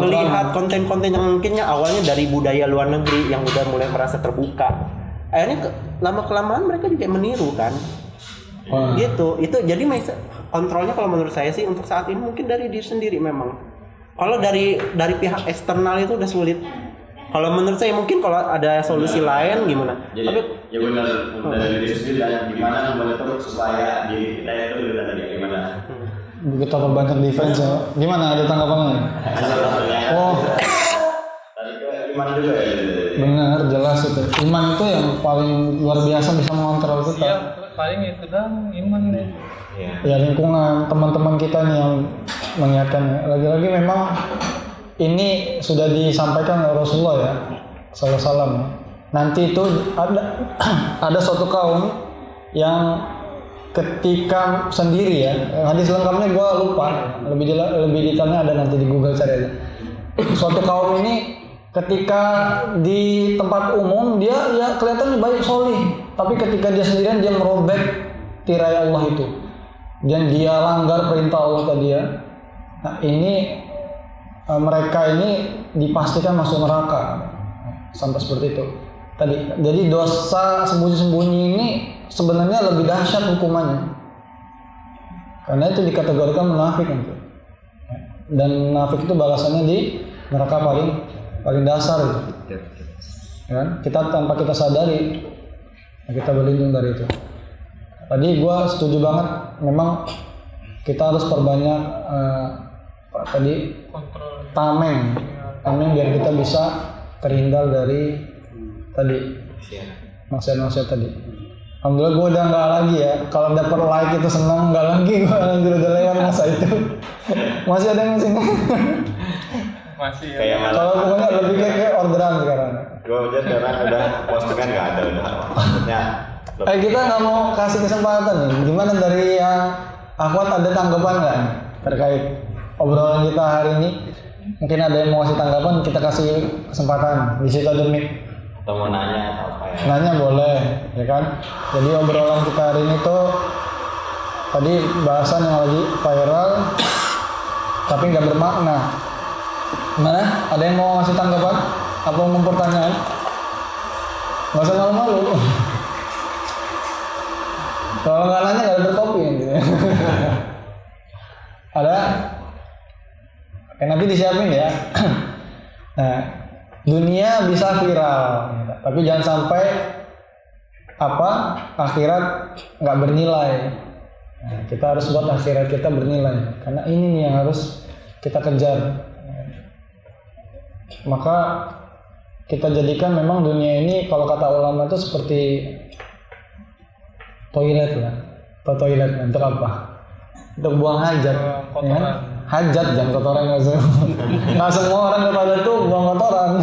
[SPEAKER 6] melihat konten-konten yang mungkinnya awalnya dari budaya luar negeri yang udah mulai merasa terbuka. Akhirnya lama-kelamaan mereka juga meniru kan. Gitu. Itu jadi kontrolnya kalau menurut saya sih untuk saat ini mungkin dari diri sendiri memang. Kalau dari pihak eksternal itu udah sulit. Kalau menurut saya mungkin kalau ada solusi lain gimana?
[SPEAKER 2] Jadi ya benar dari diri sendiri dan gimana membentuk supaya diri kita itu lebih gimana?
[SPEAKER 1] Kita perbanyak defense ya. Gimana, ada tanggapannya?
[SPEAKER 2] Tadi ke iman juga ya.
[SPEAKER 1] Benar, jelas itu. Iman itu yang paling luar biasa bisa mengontrol kita.
[SPEAKER 4] Iya, paling itu dan iman deh.
[SPEAKER 1] Ya lingkungan teman-teman kita nih yang mengingatkan. Lagi-lagi memang ini sudah disampaikan oleh Rasulullah ya, SAW. Nanti itu ada suatu kaum yang ketika sendiri ya, hadis lengkapnya gue lupa, lebih detailnya ada nanti di Google cari aja. Suatu kaum ini ketika di tempat umum dia ya kelihatan baik solih, tapi ketika dia sendirian dia merobek tirai Allah itu, dan dia langgar perintah Allah tadi ya. Nah ini mereka ini dipastikan masuk neraka sampai seperti itu tadi. Jadi dosa sembunyi-sembunyi ini sebenarnya lebih dahsyat hukumannya karena itu dikategorikan munafik nanti. Dan munafik itu balasannya di neraka paling dasar itu. Ya, kita tanpa kita sadari kita berlindung dari itu. Tadi gue setuju banget, memang kita harus perbanyak tameng biar kita bisa terhindar dari tadi maksiat tadi. Alhamdulillah gue udah nggak lagi ya, kalau dapat like itu senang, nggak lagi gue udah lewat masa itu. Masih ada yang sini
[SPEAKER 4] masih ya.
[SPEAKER 1] Kalau pokoknya lebih kayak orderan sekarang.
[SPEAKER 2] Gue aja sekarang udah postingan nggak ada maksudnya.
[SPEAKER 1] Kita nggak mau kasih kesempatan nih, gimana dari yang Akhwat ada tanggapan nggak terkait obrolan kita hari ini? Mungkin ada yang mau kasih tanggapan, kita kasih kesempatan. Di situ ada mic.
[SPEAKER 2] Atau mau nanya atau apa ya?
[SPEAKER 1] Nanya boleh, ya kan? Jadi obrolan kita hari ini tuh tadi bahasan yang lagi viral, tapi nggak bermakna. Mana? Ada yang mau kasih tanggapan? Apa mau pertanyaan? Nggak usah malu-malu. Kalau nggak nanya nggak ada berkopi gitu. Ada? Nanti disiapin ya. Nah, dunia bisa viral, tapi jangan sampai akhirat nggak bernilai. Nah, kita harus buat akhirat kita bernilai, karena ini nih yang harus kita kejar. Maka kita jadikan memang dunia ini, kalau kata ulama itu seperti toilet lah. Atau toilet untuk apa? Untuk buang hajat. Ya? Hajat, jangan kotoran. Nggak semua orang ke toilet tuh buang kotoran.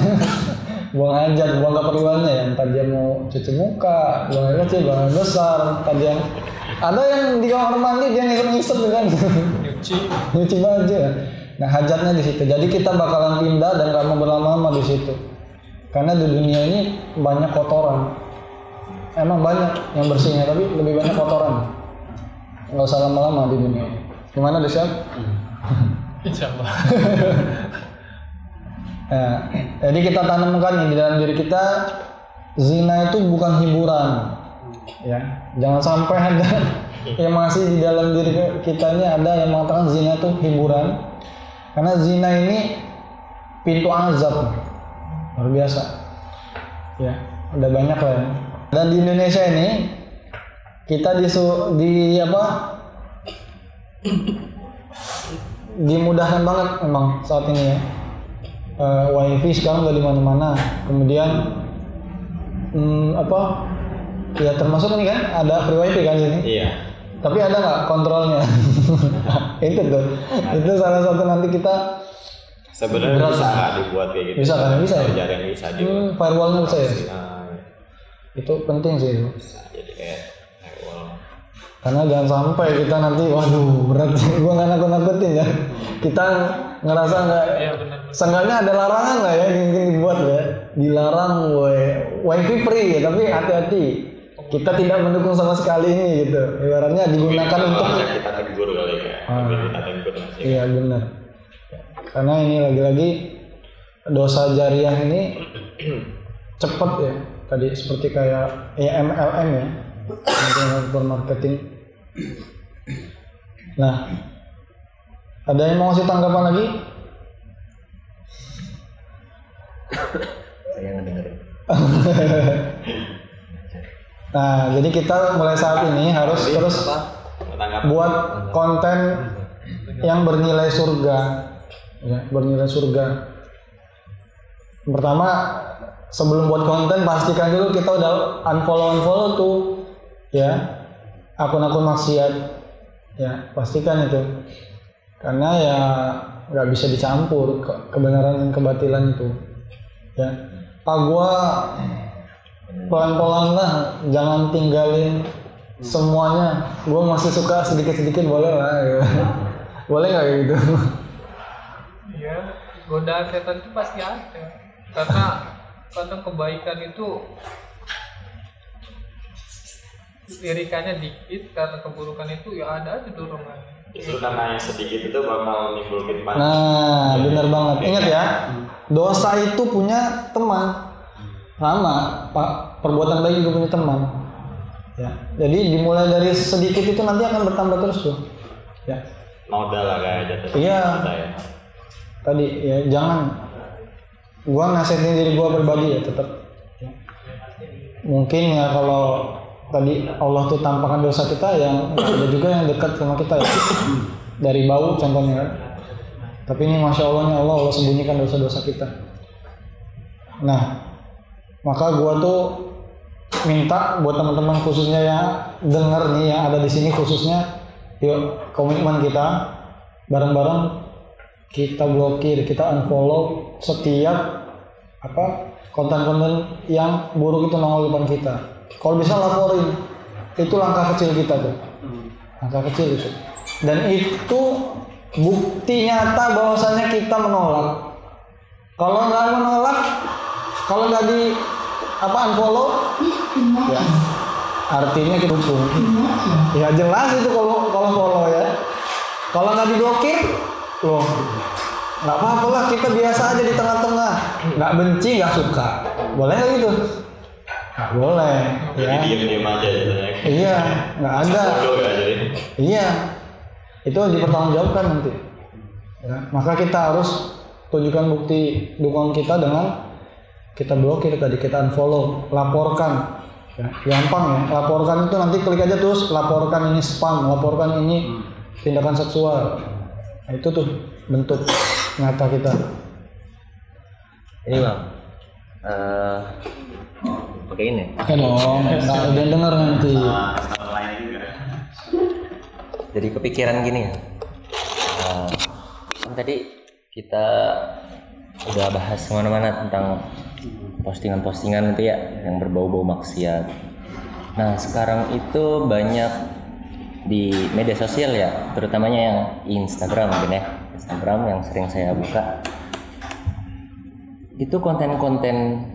[SPEAKER 1] Buang hajat, buang keperluannya ya. Entah dia mau cuci muka, buang air kecil, buang air besar. Entah dia ada yang di kamar mandi dia ngisep-ngisep kan. Nyuci baju. Nah hajatnya di situ. Jadi kita bakalan pindah dan nggak mau berlama-lama di situ. Karena di dunia ini banyak kotoran. Emang banyak yang bersihnya, tapi lebih banyak kotoran. Nggak usah lama-lama di dunia. Gimana deh Syaf?
[SPEAKER 4] Insyaallah.
[SPEAKER 1] Nah, jadi kita tanamkan nih di dalam diri kita, zina itu bukan hiburan, ya. Jangan sampai ada yang masih di dalam diri kita ini ada yang mengatakan zina itu hiburan, karena zina ini pintu azab luar biasa, ya. Udah banyak lah. Ya. Dan di Indonesia ini kita dimudahkan banget memang saat ini ya. wifi sekarang udah di mana-mana. Kemudian ya termasuk ini kan ada free wifi kan sini.
[SPEAKER 2] Iya.
[SPEAKER 1] Tapi ada nggak kontrolnya? Itu tuh. Itu salah satu nanti kita
[SPEAKER 2] Sebenarnya bisa nggak dibuat kayak gitu?
[SPEAKER 1] Bisa kan? Bisa ya?
[SPEAKER 2] Jaring bisa dibuat.
[SPEAKER 1] Firewallnya bisa ya?
[SPEAKER 2] Nah,
[SPEAKER 1] Itu penting sih itu.
[SPEAKER 2] bisa jadi kayak firewall.
[SPEAKER 1] Karena jangan sampai kita nanti, waduh berat sih, gue nggak nakut-nakutin ya. Kita ngerasa nggak,
[SPEAKER 4] Iya benar.
[SPEAKER 1] seenggaknya ada larangan lah ya, mungkin dibuat ya. Dilarang wifi free ya, tapi hati-hati. Kita tidak mendukung sama sekali ini gitu. Ibaratnya digunakan untuk.
[SPEAKER 2] Kita tegur kali ya. Kita tegur masih.
[SPEAKER 1] Iya benar. Karena ini lagi-lagi dosa jariah ini cepat ya. Tadi seperti kayak MLM ya, marketing. Nah, ada yang mau ngasih tanggapan lagi?
[SPEAKER 5] Saya ngedengerin.
[SPEAKER 1] Nah, jadi kita mulai saat ini harus terus buat konten yang bernilai surga, ya, bernilai surga. Pertama, sebelum buat konten pastikan dulu kita udah unfollow tuh, ya, akun-akun maksiat, ya, pastikan itu, karena ya nggak bisa dicampur kebenaran dan kebatilan itu, ya. Pak gua pelan-pelan lah, jangan tinggalin semuanya. Gue masih suka sedikit-sedikit boleh lah, ya. Boleh nggak gitu?
[SPEAKER 4] Iya, godaan setan itu pasti ada. Karena kadang kebaikan itu lirikannya dikit, karena keburukan itu ya ada aja dorongannya.
[SPEAKER 2] Justru karena yang sedikit itu bakal nimbul fitnah.
[SPEAKER 1] Nah, benar banget. Ingat ya, dosa itu punya teman. Sama, Pak, perbuatan baik juga punya teman. Ya, jadi dimulai dari sedikit itu nanti akan bertambah terus tuh. Ya.
[SPEAKER 2] Noda lah kayak jatuh.
[SPEAKER 1] Iya.
[SPEAKER 2] Ya.
[SPEAKER 1] Tadi ya jangan. Gua nasihatin diri gua pribadi ya tetap. Ya. Mungkin ya kalau tadi Allah tuh tampakkan dosa kita, yang ada juga yang dekat sama kita ya. Dari bau contohnya. Tapi ini masya Allahnya Allah sembunyikan dosa-dosa kita. Nah, maka gua tuh minta buat teman-teman khususnya yang denger nih, yang ada di sini khususnya, yuk komitmen kita bareng-bareng kita blokir, kita unfollow setiap konten-konten yang buruk itu nongol depan kita. Kalau bisa laporin, itu langkah kecil kita tuh, langkah kecil itu, dan itu bukti nyata bahwasanya kita menolak. Kalau nggak menolak, kalau nggak di unfollow, ya artinya kita dukung. Ya jelas itu kalau follow ya. Kalau nggak diblokir, loh nggak apa-apa lah, kita biasa aja di tengah-tengah. Nggak benci, nggak suka, boleh nggak gitu? Nggak boleh.
[SPEAKER 2] Jadi
[SPEAKER 1] Ya.
[SPEAKER 2] diem-diem aja jadinya.
[SPEAKER 1] Iya, nggak ada.
[SPEAKER 2] Bodoh ya jadi.
[SPEAKER 1] Iya, itu dipertanggungjawabkan nanti. Ya, maka kita harus tunjukkan bukti dukungan kita dengan kita blokir tadi, kita unfollow, laporkan. Ya, gampang ya, laporkan itu nanti klik aja terus laporkan ini spam, laporkan ini tindakan seksual. Nah, itu tuh bentuk nyata kita.
[SPEAKER 5] Ini Bang, pakai ini.
[SPEAKER 1] Oke dong, nggak ada yang denger nanti.
[SPEAKER 2] Sama lain juga.
[SPEAKER 5] Jadi kepikiran gini ya. Kan tadi kita udah bahas kemana-mana tentang postingan-postingan itu ya yang berbau-bau maksiat. Nah sekarang itu banyak di media sosial ya, terutamanya yang Instagram mungkin ya, Instagram yang sering saya buka. Itu konten-konten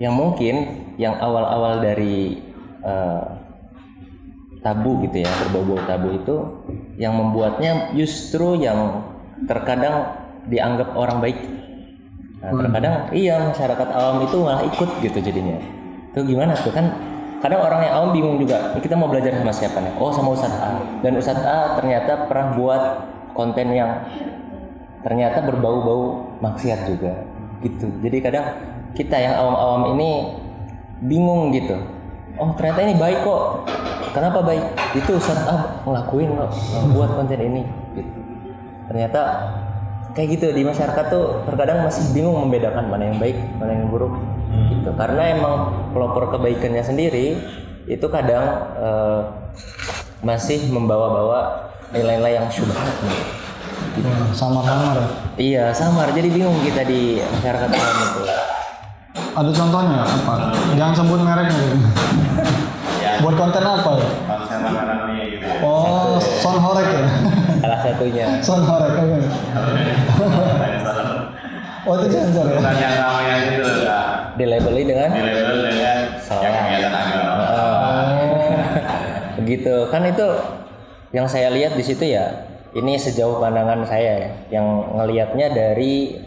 [SPEAKER 5] yang mungkin yang awal-awal dari tabu gitu ya, berbau-bau tabu itu yang membuatnya justru yang terkadang dianggap orang baik. Nah, terkadang iya masyarakat awam itu malah ikut gitu jadinya. Itu gimana tuh kan? Kadang orang yang awam bingung juga. Kita mau belajar sama siapa nih? Oh sama Ustadz A. Dan Ustadz A ternyata pernah buat konten yang ternyata berbau-bau maksiat juga. Gitu. Jadi kadang kita yang awam-awam ini bingung gitu. Oh ternyata ini baik kok. Kenapa baik? Itu Ustadz A ngelakuin kok, buat konten ini. Gitu. Ternyata kayak gitu di masyarakat tuh terkadang masih bingung membedakan mana yang baik, mana yang buruk gitu. Karena emang pelopor kebaikannya sendiri itu kadang masih membawa-bawa nilai-nilai yang syubhat gitu.
[SPEAKER 1] Samar-samar ya?
[SPEAKER 5] Iya, samar. Jadi bingung kita di masyarakat Islam itu.
[SPEAKER 1] Ada contohnya apa? Jangan sebut mereknya gitu.
[SPEAKER 2] Ya,
[SPEAKER 1] Buat konten apa ya?
[SPEAKER 2] konsen makanannya gitu ya.
[SPEAKER 1] Oh, Son Horek ya?
[SPEAKER 5] Salah satunya.
[SPEAKER 1] Son Horek, oke. Oh itu sensor ya?
[SPEAKER 2] Bukan yang namanya itu lah.
[SPEAKER 5] Dilabeli dengan
[SPEAKER 2] Di level dengan
[SPEAKER 5] Salah.
[SPEAKER 2] yang kegiatan agama.
[SPEAKER 5] begitu. Kan itu yang saya lihat di situ ya. Ini sejauh pandangan saya ya, yang ngelihatnya dari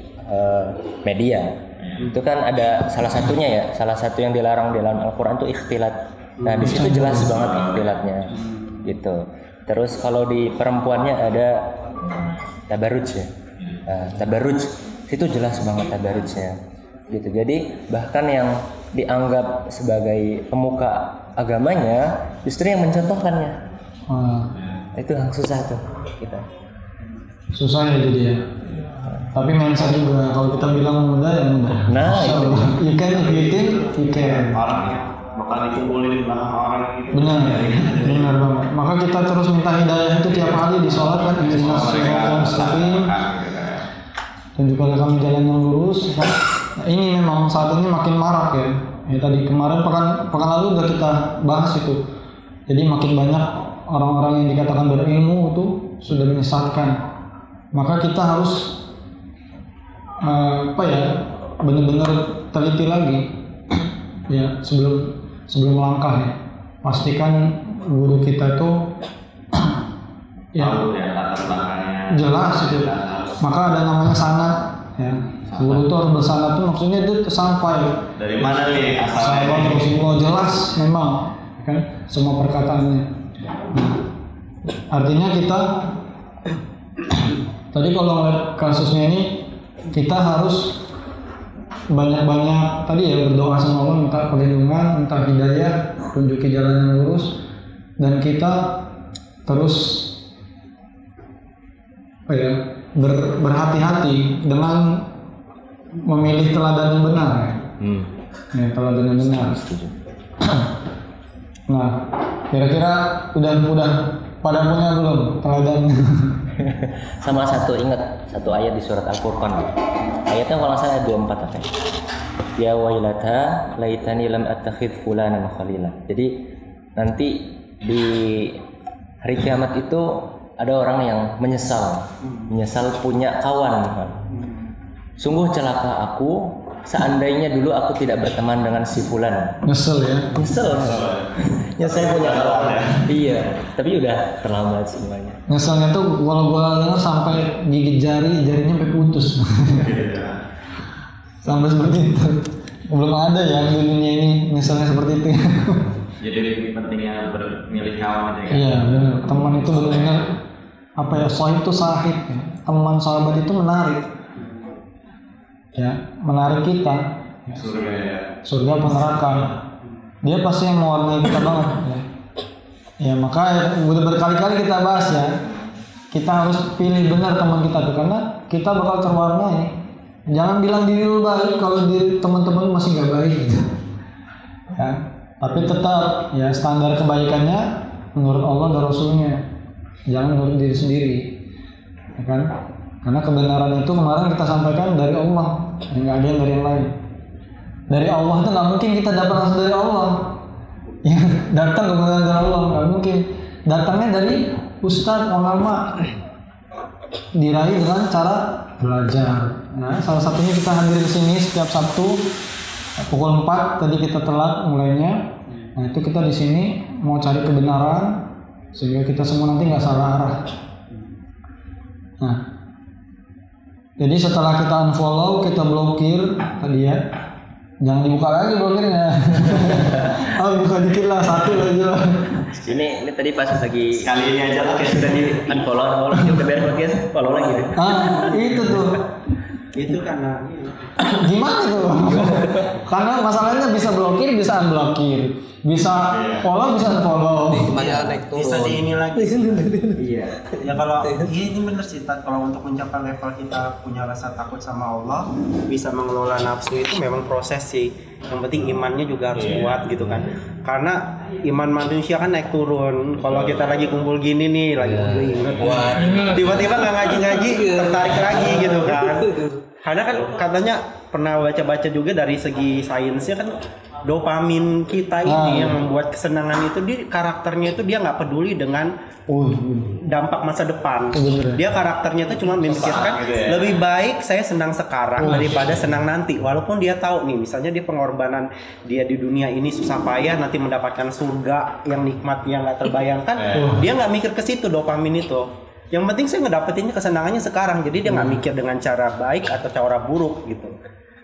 [SPEAKER 5] media. Itu kan ada salah satunya ya, salah satu yang dilarang di dalam Al-Qur'an itu ikhtilat. Nah, di situ jelas banget ikhtilatnya. Gitu. Terus kalau di perempuannya ada tabarruj ya. Tabarruj itu jelas banget tabarrujnya. Gitu. Jadi bahkan yang dianggap sebagai pemuka agamanya justru yang mencontohkannya. Itu yang susah tuh kita.
[SPEAKER 1] Susah ya jadi ya. Tapi mindset juga, kalau kita bilang mudah ya mudah.
[SPEAKER 5] Nah,
[SPEAKER 1] so, you can if you think, you can.
[SPEAKER 2] Orang bakal dikumpulin di belakang orang gitu.
[SPEAKER 1] Benar banget. Maka kita terus minta hidayah itu tiap hari di sholat kan. Ihdinas siratal mustaqim. Tunjukkanlah kami jalan yang lurus. Nah, ini memang saat ini makin marak ya. Ya tadi kemarin pekan lalu udah kita bahas itu. Jadi makin banyak orang-orang yang dikatakan berilmu itu sudah menyesatkan. Maka kita harus benar-benar teliti lagi ya sebelum melangkah ya. Pastikan guru kita itu ya jelas itu. Maka ada namanya sanad ya. Guru itu harus bersanad tuh maksudnya itu sampai
[SPEAKER 2] dari mana nih asalnya?
[SPEAKER 1] Rasulullah jelas memang kan semua perkataannya. Nah, artinya kita tadi kalau ngeliat kasusnya ini kita harus banyak-banyak tadi ya berdoa sama Allah, minta perlindungan, minta hidayah, tunjuki jalan yang lurus, dan kita terus berhati-hati dengan memilih teladan yang benar. Ya, teladan yang benar. Nah, kira-kira udah pada punya belum teladan?
[SPEAKER 5] Sama satu ayat di surat Al-Furqan. Ayatnya kalau nggak salah 24 apa? Ya wailata laitani lam attakhidh fulanan khalila. Jadi nanti di hari kiamat itu ada orang yang menyesal punya kawan. Sungguh celaka aku, seandainya dulu aku tidak berteman dengan si fulan.
[SPEAKER 1] Nyesel ya?
[SPEAKER 5] Nyesel punya kawan. Iya, tapi udah terlambat semuanya.
[SPEAKER 1] Nyeselnya tuh kalau gua dengar sampai gigit jarinya sampai putus. Sampai seperti itu. Belum ada ya di dunia ini nyeselnya seperti itu.
[SPEAKER 2] Jadi pentingnya bermilih kawan ya.
[SPEAKER 1] Iya, benar. Teman itu benar-benar sahib itu sahib ya. Teman sahabat itu menarik. Ya, menarik kita.
[SPEAKER 2] Surga ya.
[SPEAKER 1] Surga apa neraka. Dia pasti yang mewarnai kita banget ya. Ya maka udah berkali-kali kita bahas ya. Kita harus pilih benar teman kita tuh karena kita bakal terwarnai. Jangan bilang diri lu baik kalau diri teman-teman masih nggak baik gitu. Ya, tapi tetap ya standar kebaikannya menurut Allah dan Rasulnya. Jangan menurut diri sendiri. Ya kan? Karena kebenaran itu kemarin kita sampaikan dari Allah, nggak ada yang dari yang lain. Dari Allah itu nggak mungkin kita dapat langsung dari Allah. Ya, datang kebenaran dari Allah nggak mungkin. Datangnya dari ustadz, ulama, diraih dengan cara belajar. Nah, salah satunya kita hadir di sini setiap Sabtu pukul 4 tadi kita telat mulainya. Nah, itu kita di sini mau cari kebenaran sehingga kita semua nanti nggak salah arah. Nah, jadi setelah kita unfollow, kita blokir tadi ya. Jangan dibuka lagi blokirnya. Oh, buka dikit lah, satu aja lah.
[SPEAKER 5] Ini tadi pas lagi
[SPEAKER 2] Sekali ini aja lah.
[SPEAKER 5] sudah di unfollow, udah beres podcast, follow lagi deh.
[SPEAKER 1] Itu tuh.
[SPEAKER 6] Itu karena
[SPEAKER 1] Gimana tuh? Karena masalahnya bisa blokir, bisa unblokir. bisa follow bisa unfollow.
[SPEAKER 3] Imannya naik turun.
[SPEAKER 6] Bisa di ini lagi. Iya. Ya kalau ini bener sih, kalau untuk mencapai level kita punya rasa takut sama Allah, bisa mengelola nafsu itu memang proses sih. Yang penting imannya juga harus kuat gitu kan. Karena iman manusia kan naik turun. Kalau kita lagi kumpul gini nih, lagi inget, tiba-tiba nggak ngaji-ngaji, tertarik lagi gitu kan. Karena kan katanya pernah baca-baca juga dari segi sainsnya kan, dopamin kita ini yang membuat kesenangan itu, karakternya itu dia nggak peduli dengan dampak masa depan. Dia karakternya itu cuma memikirkan lebih baik saya senang sekarang daripada senang nanti. Walaupun dia tahu nih, misalnya dia pengorbanan dia di dunia ini susah payah nanti mendapatkan surga yang nikmatnya nggak terbayangkan, dia nggak mikir ke situ dopamin itu. Yang penting saya ngedapetinnya kesenangannya sekarang. Jadi dia nggak mikir dengan cara baik atau cara buruk gitu.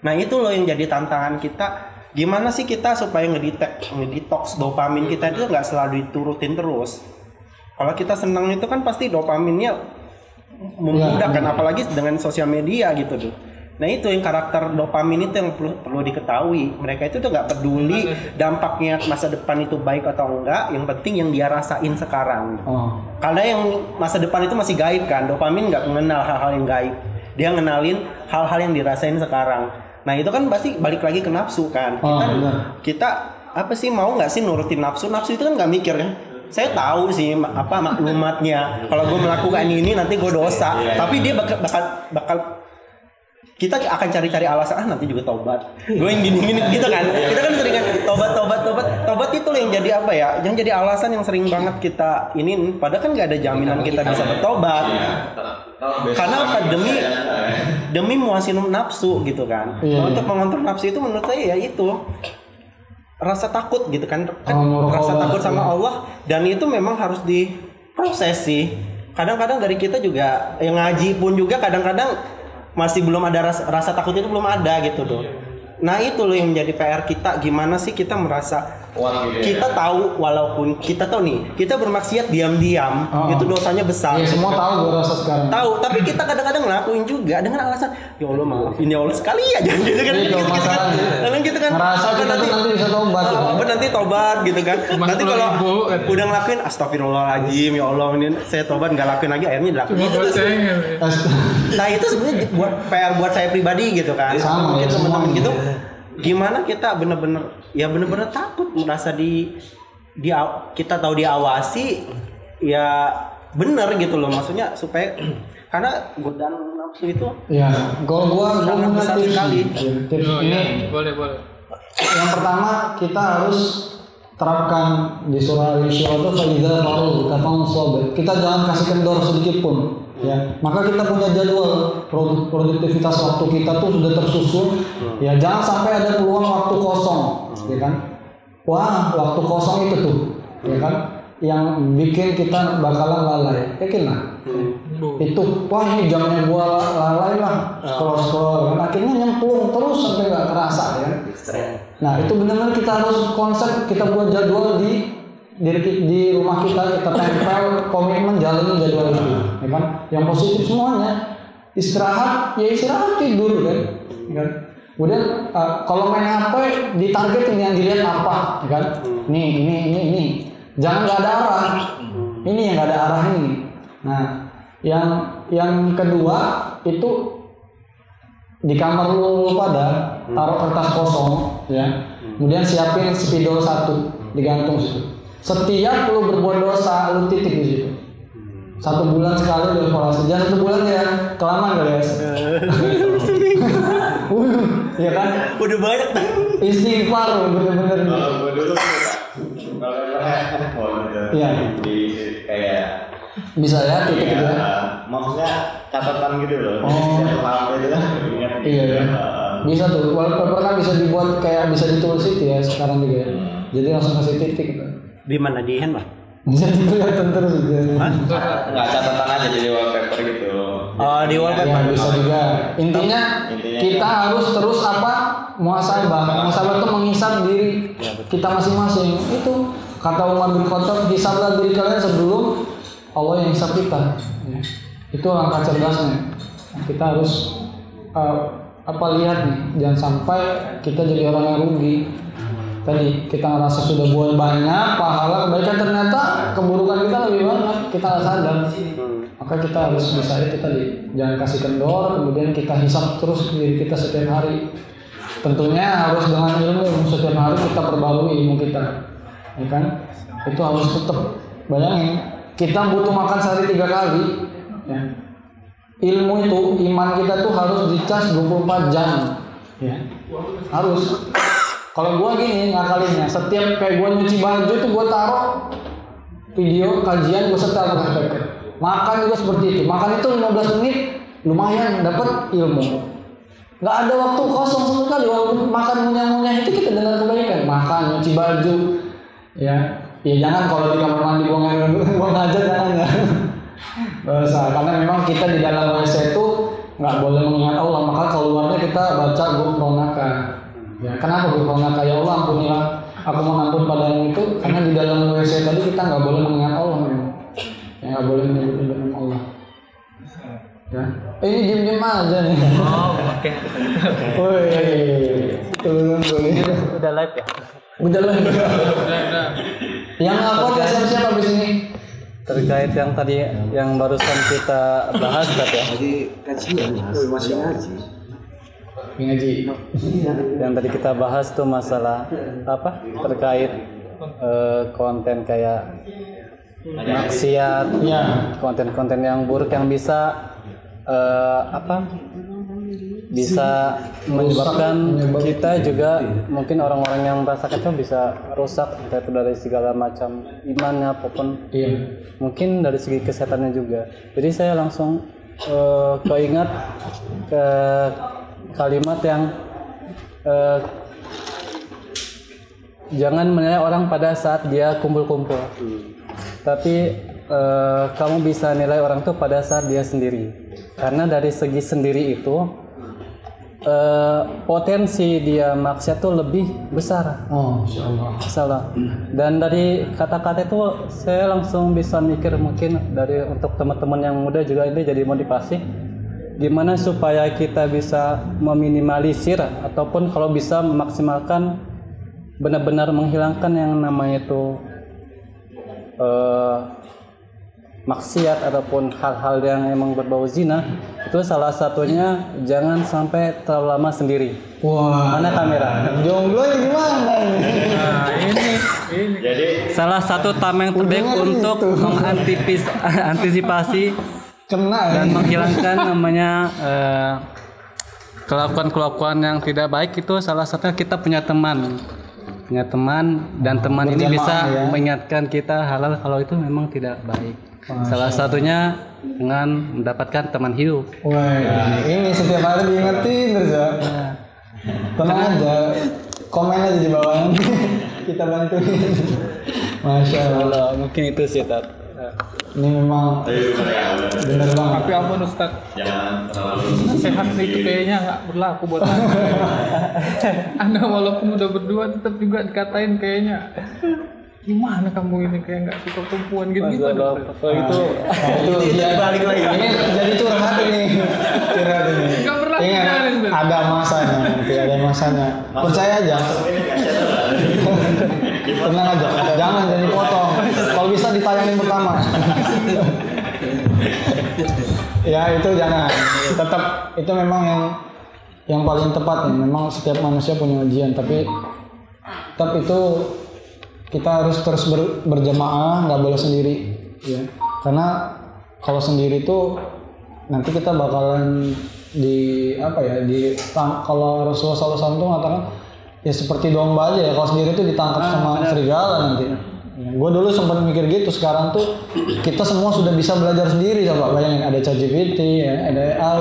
[SPEAKER 6] Nah itu loh yang jadi tantangan kita. Gimana sih kita supaya ngedetox dopamin kita itu nggak selalu diturutin terus. Kalau kita senang itu kan pasti dopaminnya memudahkan, apalagi dengan sosial media gitu tuh. Nah itu yang karakter dopamin itu yang perlu diketahui. Mereka itu tuh nggak peduli dampaknya masa depan itu baik atau enggak. Yang penting yang dia rasain sekarang. Karena yang masa depan itu masih gaib kan. Dopamin nggak mengenal hal-hal yang gaib. Dia ngenalin hal-hal yang dirasain sekarang. Nah itu kan pasti balik lagi ke nafsu kan. Kita apa sih, mau nggak sih nurutin nafsu? Nafsu itu kan nggak mikir kan. Saya tahu sih apa maklumatnya. Kalau gue melakukan ini nanti gue dosa. Tapi dia bakal kita akan cari-cari alasan, nanti juga tobat. Gue yang gini-gini gitu kan. Kita kan sering kan tobat itu loh yang jadi apa ya? Yang jadi alasan yang sering banget kita ini, padahal kan nggak ada jaminan kita bisa bertobat. Karena apa? Demi muasin nafsu gitu kan. Untuk mengontrol nafsu itu menurut saya ya itu rasa takut gitu kan. Rasa takut sama Allah, dan itu memang harus diproses sih. Kadang-kadang dari kita juga yang ngaji pun juga kadang-kadang masih belum ada rasa takut itu belum ada gitu loh. Nah itu loh yang menjadi PR kita, gimana sih kita merasa kita tahu, walaupun kita tahu nih kita bermaksiat diam-diam itu dosanya besar.
[SPEAKER 1] Semua tahu, gue rasa sekarang.
[SPEAKER 6] Tahu, tapi kita kadang-kadang ngelakuin juga dengan alasan ya Allah maafin ya Allah sekali aja gitu kan. Kadang gitu kan.
[SPEAKER 1] Ngerasa nanti bisa tobat.
[SPEAKER 6] Nanti tobat gitu kan. Nanti kalau udah ngelakuin astagfirullahaladzim ya Allah ini saya tobat nggak lakuin lagi, akhirnya dilakuin. Nah itu sebenarnya buat PR buat saya pribadi gitu kan.
[SPEAKER 1] Sama ya,
[SPEAKER 6] teman-teman gitu. Gimana kita bener-bener takut merasa kita tahu diawasi ya bener gitu loh, maksudnya supaya karena godaan nafsu itu
[SPEAKER 1] ya gua
[SPEAKER 6] sangat besar sekali.
[SPEAKER 1] Tips ini
[SPEAKER 4] boleh.
[SPEAKER 1] Yang pertama kita harus terapkan di surah Al-Insyirah itu faidzal faragh kafang sabir. Kita jangan kasih kendor sedikit pun. Ya, maka kita punya jadwal produktivitas waktu kita tuh sudah tersusun. Ya, jangan sampai ada peluang waktu kosong, ya kan? Wah, waktu kosong itu tuh, ya kan? Yang bikin kita bakalan lalai. Yakinlah. Itu, wah ini jamnya gua lalai lah, scroll, kan? Akhirnya nyemplung terus sampai nggak kerasa, ya. Nah, itu benar-benar kita harus konsep, kita buat jadwal di rumah kita tempel komitmen jalanin jadwal itu, ya kan? Yang positif semuanya. Istirahat tidur kan? Kemudian kalau main HP ditargetin yang dilihat apa, ya kan? Ini jangan nggak ada arah. Ini yang nggak ada arah ini. Nah, yang kedua itu di kamar lu pada taruh kertas kosong, ya. Kemudian siapin spidol 1 digantung situ. Setiap lu berbuat dosa, lu titik di situ. 1 bulan sekali lu evaluasi. Jangan 1 bulan ya, kelamaan kali ya. Iya kan?
[SPEAKER 6] Udah banyak tuh.
[SPEAKER 1] Istighfar bener-bener. Iya.
[SPEAKER 2] Kayak
[SPEAKER 1] bisa ya titik itu ya.
[SPEAKER 2] Maksudnya catatan gitu loh.
[SPEAKER 1] Iya. Bisa tuh. Wallpaper kan bisa dibuat kayak bisa ditulis itu ya sekarang juga ya. Jadi langsung kasih titik gitu.
[SPEAKER 6] Di mana, di handphone?
[SPEAKER 1] Jadi kelihatan terus gitu.
[SPEAKER 2] Nggak catatan aja jadi wallpaper gitu.
[SPEAKER 6] Oh, di wallpaper
[SPEAKER 1] Ya, bisa juga. Intinya kita harus terus muhasabah. Muhasabah itu menghisab diri kita masing-masing. Itu kata Umar bin Khattab, hisablah diri kalian sebelum Allah yang hisab kita. Ya. Itu langkah cerdasnya. Kita harus lihat nih, jangan sampai kita jadi orang yang rugi. tadi kita ngerasa sudah buat banyak pahala kebaikan, ternyata keburukan kita lebih banyak, kita nggak sadar. Maka kita harus bisa itu tadi, jangan kasih kendor, kemudian kita hisap terus diri kita setiap hari. Tentunya harus dengan ilmu, setiap hari kita perbarui ilmu kita, ya kan? Itu harus tetap. Bayangin, kita butuh makan sehari 3 kali, ya. Ilmu itu, iman kita tuh harus dicas 24 jam, ya. Harus. Kalau gua gini ngakalinnya, setiap kayak gua nyuci baju tuh gua taruh video kajian, gua setel pakai speaker. Makan juga seperti itu. Makan itu 15 menit, lumayan dapat ilmu. Nggak ada waktu kosong sama sekali. Walaupun makan ngunyah-ngunyah itu kita dengar kebaikan. Makan, nyuci baju, ya. Ya jangan kalau di kamar mandi buang hajat, jangan ya. Dosa. Karena memang kita di dalam WC itu nggak boleh mengingat Allah. Maka keluarnya kita baca Ghufranaka. Ya, kenapa Ghufranaka? Ya Allah ampunilah, aku mengampun padamu itu. Karena di dalam WC tadi kita nggak boleh mengingat Allah memang. Ya nggak boleh menyebut nama Allah. Ya. Ini diem-diem aja nih.
[SPEAKER 5] Oh, oke.
[SPEAKER 1] Woi, turun.
[SPEAKER 5] Udah live ya?
[SPEAKER 1] Udah lah. Yang aku ada siap-siap habis ini.
[SPEAKER 3] Terkait yang tadi yang barusan kita bahas tadi ya.
[SPEAKER 7] Jadi kajian masih ngaji.
[SPEAKER 1] Ngaji.
[SPEAKER 3] Yang tadi kita bahas tuh masalah apa? Terkait konten kayak maksiat,
[SPEAKER 1] Ya.
[SPEAKER 3] konten-konten yang buruk yang bisa bisa menyebabkan kita juga mungkin orang-orang yang merasakan itu bisa rusak entah itu dari segala macam imannya apapun,
[SPEAKER 1] Iya.
[SPEAKER 3] mungkin dari segi kesehatannya juga. Jadi saya langsung keingat ke kalimat yang jangan menilai orang pada saat dia kumpul-kumpul, tapi kamu bisa nilai orang tuh pada saat dia sendiri. Karena dari segi sendiri itu potensi dia maksiat tuh lebih besar.
[SPEAKER 1] Oh, insyaallah.
[SPEAKER 3] Salah. Dan dari kata-kata itu saya langsung bisa mikir, mungkin dari untuk teman-teman yang muda juga ini jadi motivasi. Gimana supaya kita bisa meminimalisir ataupun kalau bisa memaksimalkan benar-benar menghilangkan yang namanya itu maksiat ataupun hal-hal yang emang berbau zina. Itu salah satunya jangan sampai terlalu lama sendiri.
[SPEAKER 1] Wah.
[SPEAKER 3] Mana kamera?
[SPEAKER 1] Jomblo ini gimana ini?
[SPEAKER 4] Nah, ini.
[SPEAKER 2] Jadi
[SPEAKER 3] Salah satu tameng terbaik
[SPEAKER 1] Udah
[SPEAKER 3] untuk
[SPEAKER 1] itu.
[SPEAKER 3] mengantisipasi
[SPEAKER 1] Kena
[SPEAKER 3] dan
[SPEAKER 1] ya.
[SPEAKER 3] menghilangkan namanya kelakuan-kelakuan yang tidak baik itu salah satunya kita punya teman dan teman ini
[SPEAKER 1] Berjamaah
[SPEAKER 3] bisa
[SPEAKER 1] ya.
[SPEAKER 3] mengingatkan kita hal-hal kalau itu memang tidak baik. Salah satunya dengan mendapatkan teman hidup.
[SPEAKER 1] Wah, ini setiap hari diingetin terus ya. Tenang aja, komen aja di bawah nanti kita bantuin. Masya Allah.
[SPEAKER 3] Mungkin itu sih Tat.
[SPEAKER 1] Ini memang bener banget.
[SPEAKER 4] Tapi ampun Ustaz,
[SPEAKER 2] jangan terlalu
[SPEAKER 4] nasihat itu kayaknya nggak berlaku buat Anda. Anda walaupun udah berdua tetap juga dikatain kayaknya. Gimana kamu ini kayak nggak suka perempuan gitu gitu.
[SPEAKER 3] Kalau itu
[SPEAKER 1] Itu dia balik lagi. Ini jadi curhat ini. Curhat ini.
[SPEAKER 4] Nggak pernah
[SPEAKER 1] Ingat,
[SPEAKER 4] dikenalin, Ustaz.
[SPEAKER 1] ada masanya nanti, ada masanya. Percaya aja. Tenang aja, jangan dipotong. Kalau bisa ditayangin pertama. Ya itu jangan. Tetap itu memang yang paling tepat nih. Memang setiap manusia punya ujian, tapi tetap itu kita harus terus berjamaah, nggak boleh sendiri. Ya. Karena kalau sendiri itu nanti kita bakalan kalau Rasulullah SAW itu mengatakan ya seperti domba aja ya, kalau sendiri tuh ditangkap sama serigala nanti. Ya, gue dulu sempat mikir gitu. Sekarang tuh kita semua sudah bisa belajar sendiri, coba bayangin, ada ChatGPT, ya, ada AI,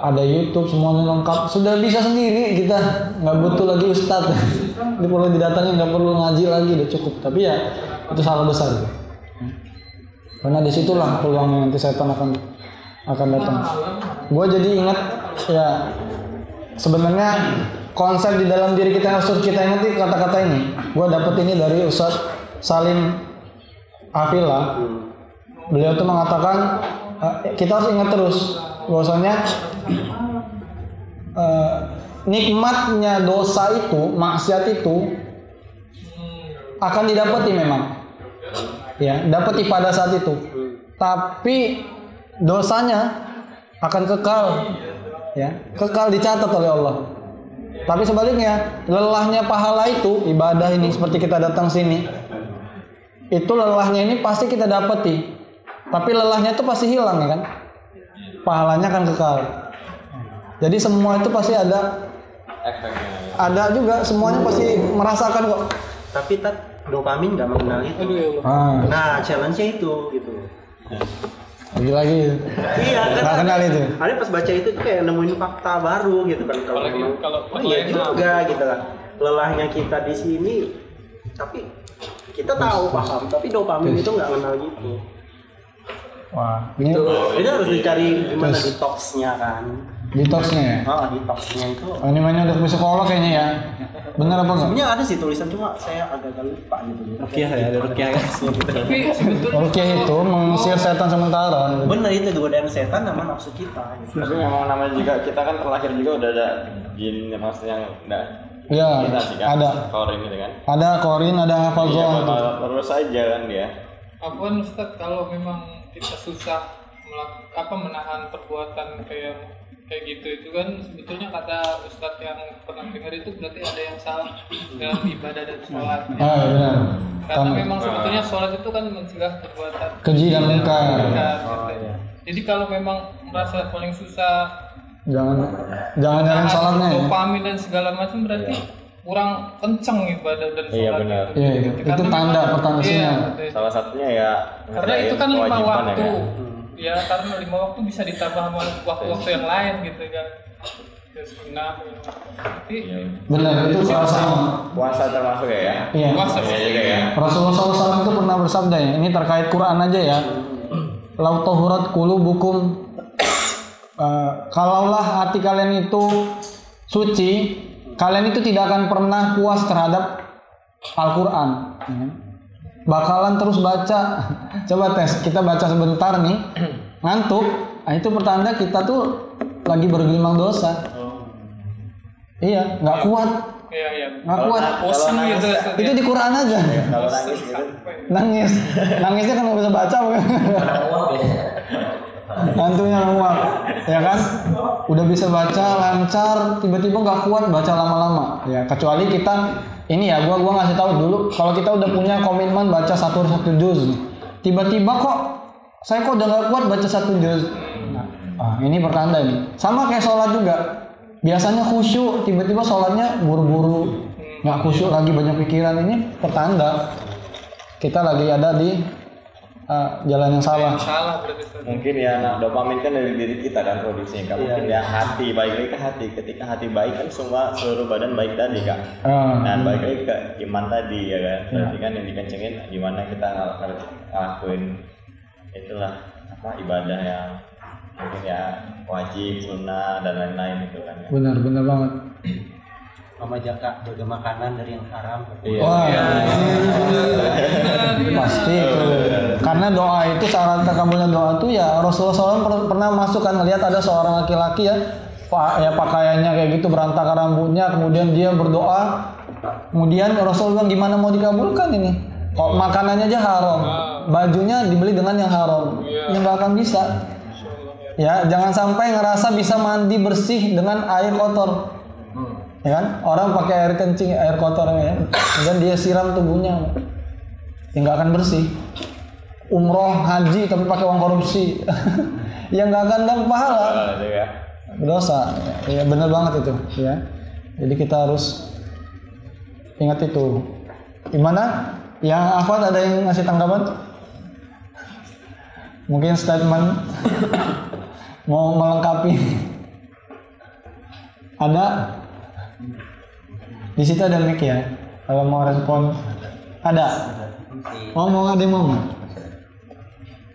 [SPEAKER 1] ada YouTube, semuanya lengkap, sudah bisa sendiri kita, nggak butuh lagi ustadz. Ini perlu didatangin, nggak perlu ngaji lagi, udah cukup. Tapi ya itu salah besar. Karena disitulah peluang nanti setan akan datang. Gue jadi ingat ya, sebenarnya konsep di dalam diri kita yang harus kita ingat kata-kata ini. Gue dapet ini dari Ustadz Salim Afila. Beliau tuh mengatakan kita harus ingat terus bahwasanya nikmatnya dosa itu, maksiat itu akan didapati memang. Ya, dapati pada saat itu. Tapi dosanya akan kekal. Ya, kekal dicatat oleh Allah. Tapi sebaliknya, lelahnya pahala itu, ibadah ini seperti kita datang sini. Itu lelahnya ini pasti kita dapati. Tapi lelahnya itu pasti hilang ya kan? Pahalanya akan kekal. Jadi semua itu pasti ada
[SPEAKER 2] efeknya.
[SPEAKER 1] Ada juga, semuanya pasti merasakan kok.
[SPEAKER 6] Tapi dopamin nggak mengenal itu. Nah, challenge-nya itu gitu.
[SPEAKER 1] Lagi.
[SPEAKER 6] Iya,
[SPEAKER 1] Nggak kenal itu.
[SPEAKER 6] Ada pas baca itu tuh kayak nemuin fakta baru gitu kan.
[SPEAKER 4] Kalau
[SPEAKER 6] iya juga gitu lah. Lelahnya kita di sini, tapi kita tahu paham, tapi dopamin itu nggak kenal gitu.
[SPEAKER 1] Wah, ini
[SPEAKER 6] Itu harus dicari gimana detox-nya kan.
[SPEAKER 1] detoxnya ya.
[SPEAKER 6] Detox-nya itu.
[SPEAKER 1] Oh, ini mainnya udah psikolog kayaknya ya. Bener apa enggak?
[SPEAKER 6] Sebenarnya ada sih tulisan, cuma saya agak lupa gitu.
[SPEAKER 3] Rukiah ya, ada rukiah kan.
[SPEAKER 4] tapi sebetulnya
[SPEAKER 1] Rukiah itu mengusir setan sementara.
[SPEAKER 6] Bener, itu godaan setan sama nafsu kita. Gitu.
[SPEAKER 2] Tapi memang namanya juga kita kan terlahir juga udah ada jin maksudnya yang enggak
[SPEAKER 1] Iya,
[SPEAKER 2] kita sih kan.
[SPEAKER 1] ada.
[SPEAKER 2] Korin gitu kan.
[SPEAKER 1] Ada korin, ada hafazon.
[SPEAKER 2] Iya, terus aja kan dia.
[SPEAKER 4] Afwan Ustaz, kalau memang kita susah menahan perbuatan kayak gitu itu kan sebetulnya kata Ustadz yang pernah dengar itu berarti ada yang salah dalam ibadah dan sholat.
[SPEAKER 1] Ah, benar.
[SPEAKER 4] Karena memang sebetulnya sholat itu kan mencegah perbuatan
[SPEAKER 1] Keji dan mungkar.
[SPEAKER 4] Jadi kalau memang merasa paling susah
[SPEAKER 1] Jangan nyalain sholatnya ya.
[SPEAKER 4] dopamin dan segala macam berarti kurang kenceng ibadah dan sholat.
[SPEAKER 2] Iya, benar.
[SPEAKER 1] Iya, itu tanda pertanda sinyal.
[SPEAKER 2] Salah satunya ya
[SPEAKER 4] Karena itu kan 5
[SPEAKER 2] kewajiban
[SPEAKER 4] waktu.
[SPEAKER 2] ya, kan?
[SPEAKER 4] Ya karena 5 waktu bisa ditambah sama waktu-waktu yang lain gitu kan. Ya sunnah. Tapi
[SPEAKER 1] Benar, itu puasa.
[SPEAKER 2] Puasa termasuk ya.
[SPEAKER 1] Iya.
[SPEAKER 4] puasa
[SPEAKER 2] Iya juga ya.
[SPEAKER 1] Rasulullah SAW itu pernah bersabda ya. Ini terkait Quran aja ya. Lau tahurat qulubukum. Kalaulah hati kalian itu suci, kalian itu tidak akan pernah puas terhadap Al-Quran. Bakalan terus baca. Coba tes, kita baca sebentar nih, ngantuk. Nah, itu pertanda kita tuh lagi bergelimang dosa. Iya, nggak kuat.
[SPEAKER 4] Iya.
[SPEAKER 1] Nggak kuat.
[SPEAKER 4] Bosan gitu.
[SPEAKER 1] Itu di Quran aja.
[SPEAKER 2] Kalau nangis gitu.
[SPEAKER 1] Nangisnya kan nggak bisa baca. Hantunya nguap, ya kan? Udah bisa baca lancar, tiba-tiba nggak kuat baca lama-lama. Ya kecuali kita ini ya, gua ngasih tahu dulu. Kalau kita udah punya komitmen baca satu juz, tiba-tiba kok saya udah nggak kuat baca 1 juz. Ini pertanda ini. Sama kayak sholat juga. Biasanya khusyuk, tiba-tiba sholatnya buru-buru, nggak khusyuk lagi, banyak pikiran. Ini pertanda kita lagi ada di jalan yang salah.
[SPEAKER 4] Berarti.
[SPEAKER 2] Mungkin ya dopamin kan dari diri kita kan produksinya kan. Mungkin ya hati, baik lagi ke hati. Ketika hati baik kan seluruh badan baik tadi kan. Dan baik lagi ke iman tadi ya kan. Berarti kan yang dikencengin gimana kita ngelakuin itulah ibadah yang mungkin ya wajib, sunnah dan lain-lain itu kan.
[SPEAKER 1] Benar banget.
[SPEAKER 6] Sama jaga makanan dari yang haram.
[SPEAKER 2] Iya.
[SPEAKER 1] Wah, pasti itu. Karena doa itu, syarat terkabulnya doa itu ya Rasulullah SAW pernah masuk kan, ngelihat ada seorang laki-laki ya pakaiannya kayak gitu, berantakan rambutnya, kemudian dia berdoa, kemudian Rasulullah bilang gimana mau dikabulkan ini? Kok makanannya aja haram, bajunya dibeli dengan yang haram, yang nggak akan bisa. Ya jangan sampai ngerasa bisa mandi bersih dengan air kotor. Ya kan? Orang pakai air kencing, air kotor ya, dan dia siram tubuhnya, ya nggak akan bersih. Umroh, haji tapi pakai uang korupsi, ya nggak akan dapat pahala, dosa. Ya benar banget itu, ya. Jadi kita harus ingat itu. Gimana? Yang Afwan ada yang ngasih tanggapan? Mungkin statement mau melengkapi? Ada? Di situ ada mic ya. Kalau mau respon, ada. Ngomong ada yang mau nggak?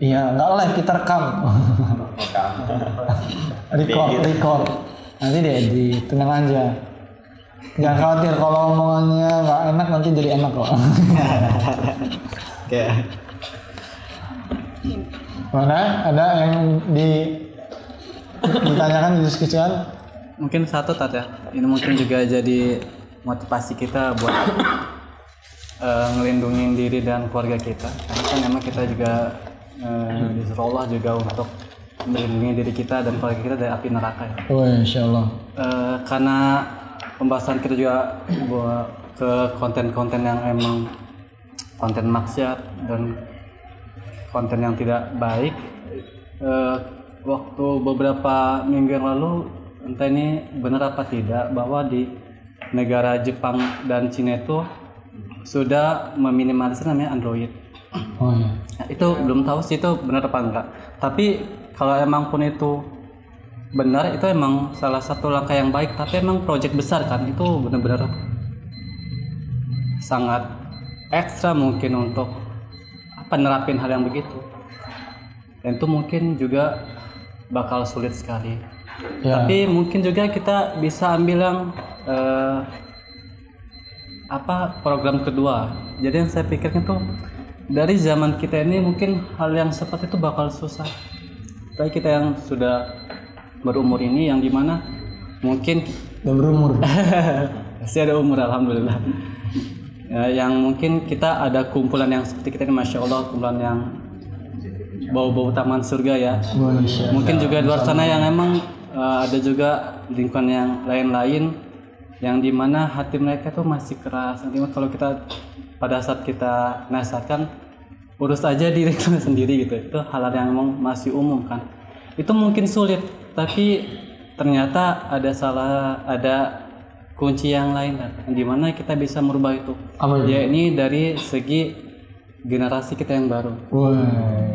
[SPEAKER 1] Iya, nggak live, kita rekam. record. Nanti diedit, tenang aja. Jangan khawatir kalau omongannya nggak enak nanti jadi enak kok. Oke. Mana? Ada yang ditanyakan, didiskusikan?
[SPEAKER 3] Mungkin satu Tat ya. Ini mungkin juga jadi motivasi kita buat ngelindungin diri dan keluarga kita. Karena kan emang kita juga disuruh Allah juga untuk melindungi diri kita dan keluarga kita dari api neraka ya.
[SPEAKER 1] Oh, insyaallah.
[SPEAKER 3] Karena pembahasan kita juga ke konten-konten yang emang konten maksiat dan konten yang tidak baik. Waktu beberapa minggu yang lalu, entah ini benar apa tidak, bahwa di negara Jepang dan Cina itu sudah meminimalisir namanya Android.
[SPEAKER 1] Oh iya.
[SPEAKER 3] Nah, itu belum tahu sih itu benar apa enggak. Tapi kalau emang pun itu benar, itu emang salah satu langkah yang baik. Tapi emang proyek besar kan, itu benar-benar sangat ekstra mungkin untuk nerapin hal yang begitu. Dan itu mungkin juga bakal sulit sekali.
[SPEAKER 1] Ya.
[SPEAKER 3] Tapi mungkin juga kita bisa ambil yang program kedua. Jadi yang saya pikirkan tuh dari zaman kita ini mungkin hal yang seperti itu bakal susah. Tapi kita yang sudah berumur ini, yang dimana mungkin
[SPEAKER 1] berumur
[SPEAKER 3] masih ada umur alhamdulillah. Yang mungkin kita ada kumpulan yang seperti kita ini, masya Allah, kumpulan yang bau-bau taman surga ya. Mungkin juga di luar sana yang emang ada juga lingkungan yang lain-lain yang dimana hati mereka tuh masih keras. Nanti kalau kita pada saat kita nasihatkan, urus aja diri kita sendiri gitu, itu hal yang emang masih umum kan. Itu mungkin sulit, tapi ternyata ada kunci yang lain kan, dimana kita bisa merubah itu. Ya ini dari segi generasi kita yang baru.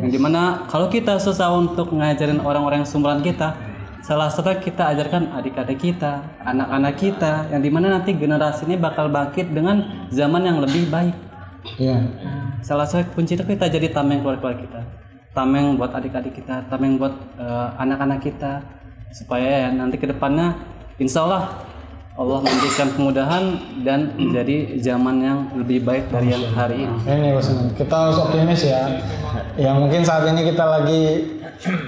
[SPEAKER 3] Yang dimana kalau kita susah untuk ngajarin orang-orang yang seumuran kita, salah satu kita ajarkan adik-adik kita, anak-anak kita, yang dimana nanti generasi ini bakal bangkit dengan zaman yang lebih baik.
[SPEAKER 1] Iya.
[SPEAKER 3] Salah satu kunci itu kita jadi tameng keluarga kita, tameng buat adik-adik kita, tameng buat anak-anak kita, supaya ya nanti kedepannya insya Allah memberikan kemudahan dan menjadi zaman yang lebih baik dari yang hari ini.
[SPEAKER 1] Ini kita harus optimis ya. Ya mungkin saat ini kita lagi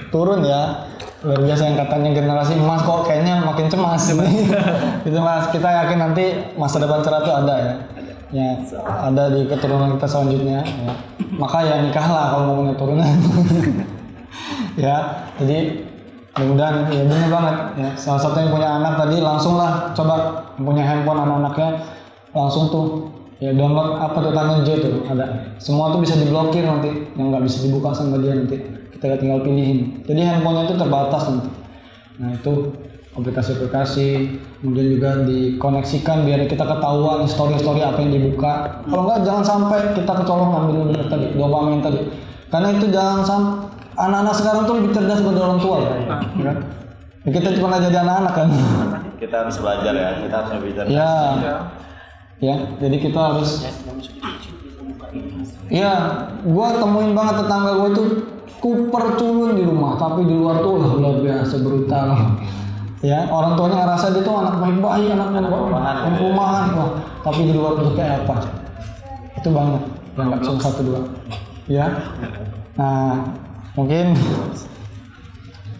[SPEAKER 1] turun ya. Luar biasa yang katanya generasi emas kok kayaknya makin cemas. Gitu Mas, kita yakin nanti masa depan cerah itu ada ya. Ya, ada di keturunan kita selanjutnya ya. Maka ya nikahlah kalau mau punya turunan. Ya, jadi mudah-mudahan ya benar banget ya. Salah satu yang punya anak tadi langsung lah coba punya handphone anak-anaknya langsung tuh ya download apa tuh Tanya J tuh ada. Semua tuh bisa diblokir nanti, yang nggak bisa dibuka sama dia nanti. Kita tinggal pilihin. Jadi handphonenya itu terbatas nanti. Nah itu aplikasi-aplikasi, kemudian juga dikoneksikan biar kita ketahuan story-story apa yang dibuka. Kalau enggak jangan sampai kita kecolongan bener-bener tadi, dopamin tadi. Karena itu jangan sampai anak-anak sekarang tuh lebih cerdas daripada orang tua ya. Kan? Kita cuma jadi anak-anak kan.
[SPEAKER 2] Kita harus belajar ya, kita harus lebih cerdas.
[SPEAKER 1] Ya. Ya, jadi kita harus. Ya, gua temuin banget tetangga gua itu Cooper culun di rumah, tapi di luar tuh luar biasa brutal. Ya, orang tuanya ngerasa dia tuh anak baik-baik, anak rumahan, wah, tapi di luar tuh kayak apa? Itu banget, yang nggak cuma 1-2. Ya, nah mungkin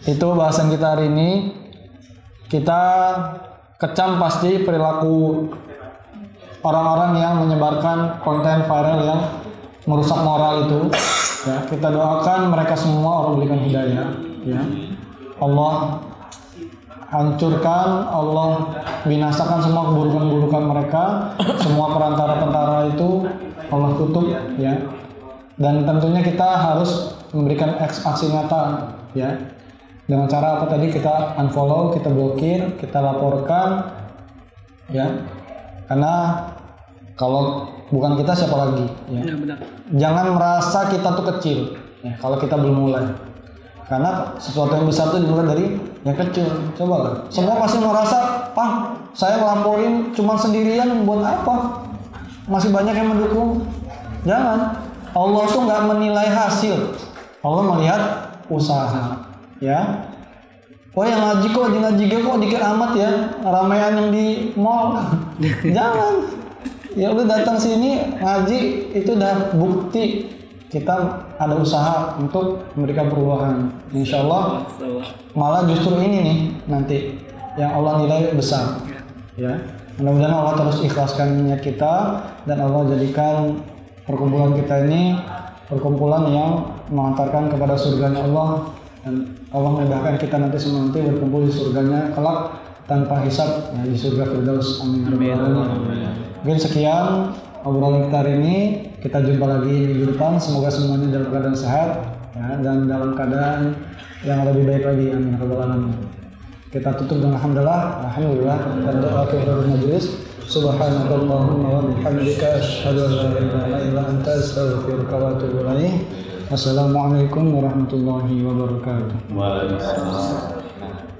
[SPEAKER 1] itu bahasan kita hari ini. Kita kecam pasti perilaku orang-orang yang menyebarkan konten viral yang merusak moral itu. Ya, kita doakan mereka semua Allah berikan hidayah. Ya, Allah hancurkan, Allah binasakan semua keburukan-keburukan mereka, semua perantara-perantara itu Allah tutup. Ya, dan tentunya kita harus memberikan aksi nyata. Ya, dengan cara apa tadi, kita unfollow, kita blokir, kita laporkan. Ya, karena kalau bukan kita siapa lagi ya. Benar. Jangan merasa kita tuh kecil ya, kalau kita belum mulai, karena sesuatu yang besar itu dimulai dari yang kecil. Coba lah, semua pasti merasa saya ngelaporin cuma sendirian buat apa, masih banyak yang mendukung. Jangan, Allah tuh nggak menilai hasil, Allah melihat usaha ya. Oh yang ngaji kok dikit amat ya, ramaian yang di mall. Jangan. Ya udah datang sini ngaji, itu udah bukti kita ada usaha untuk memberikan perubahan. Insya Allah malah justru ini nih nanti yang Allah nilai besar. Ya, Mudah-mudahan Allah terus ikhlaskan niat kita dan Allah jadikan perkumpulan kita ini perkumpulan yang mengantarkan kepada surganya Allah, dan Allah memudahkan kita nanti semua berkumpul di surganya kelak tanpa hisab ya, di surga Firdaus. Amin. Mungkin sekian obrolan kita hari ini. Kita jumpa lagi minggu depan. Semoga semuanya dalam keadaan sehat ya, dan dalam keadaan yang lebih baik lagi. Amin. Kita tutup dengan alhamdulillah dan doa kafaratul majelis. Subhanakallahumma wa bihamdika asyhadu an la ilaha illa anta astaghfiruka wa atubu ilaik. Wassalamualaikum warahmatullahi wabarakatuh.
[SPEAKER 2] Waalaikumsalam.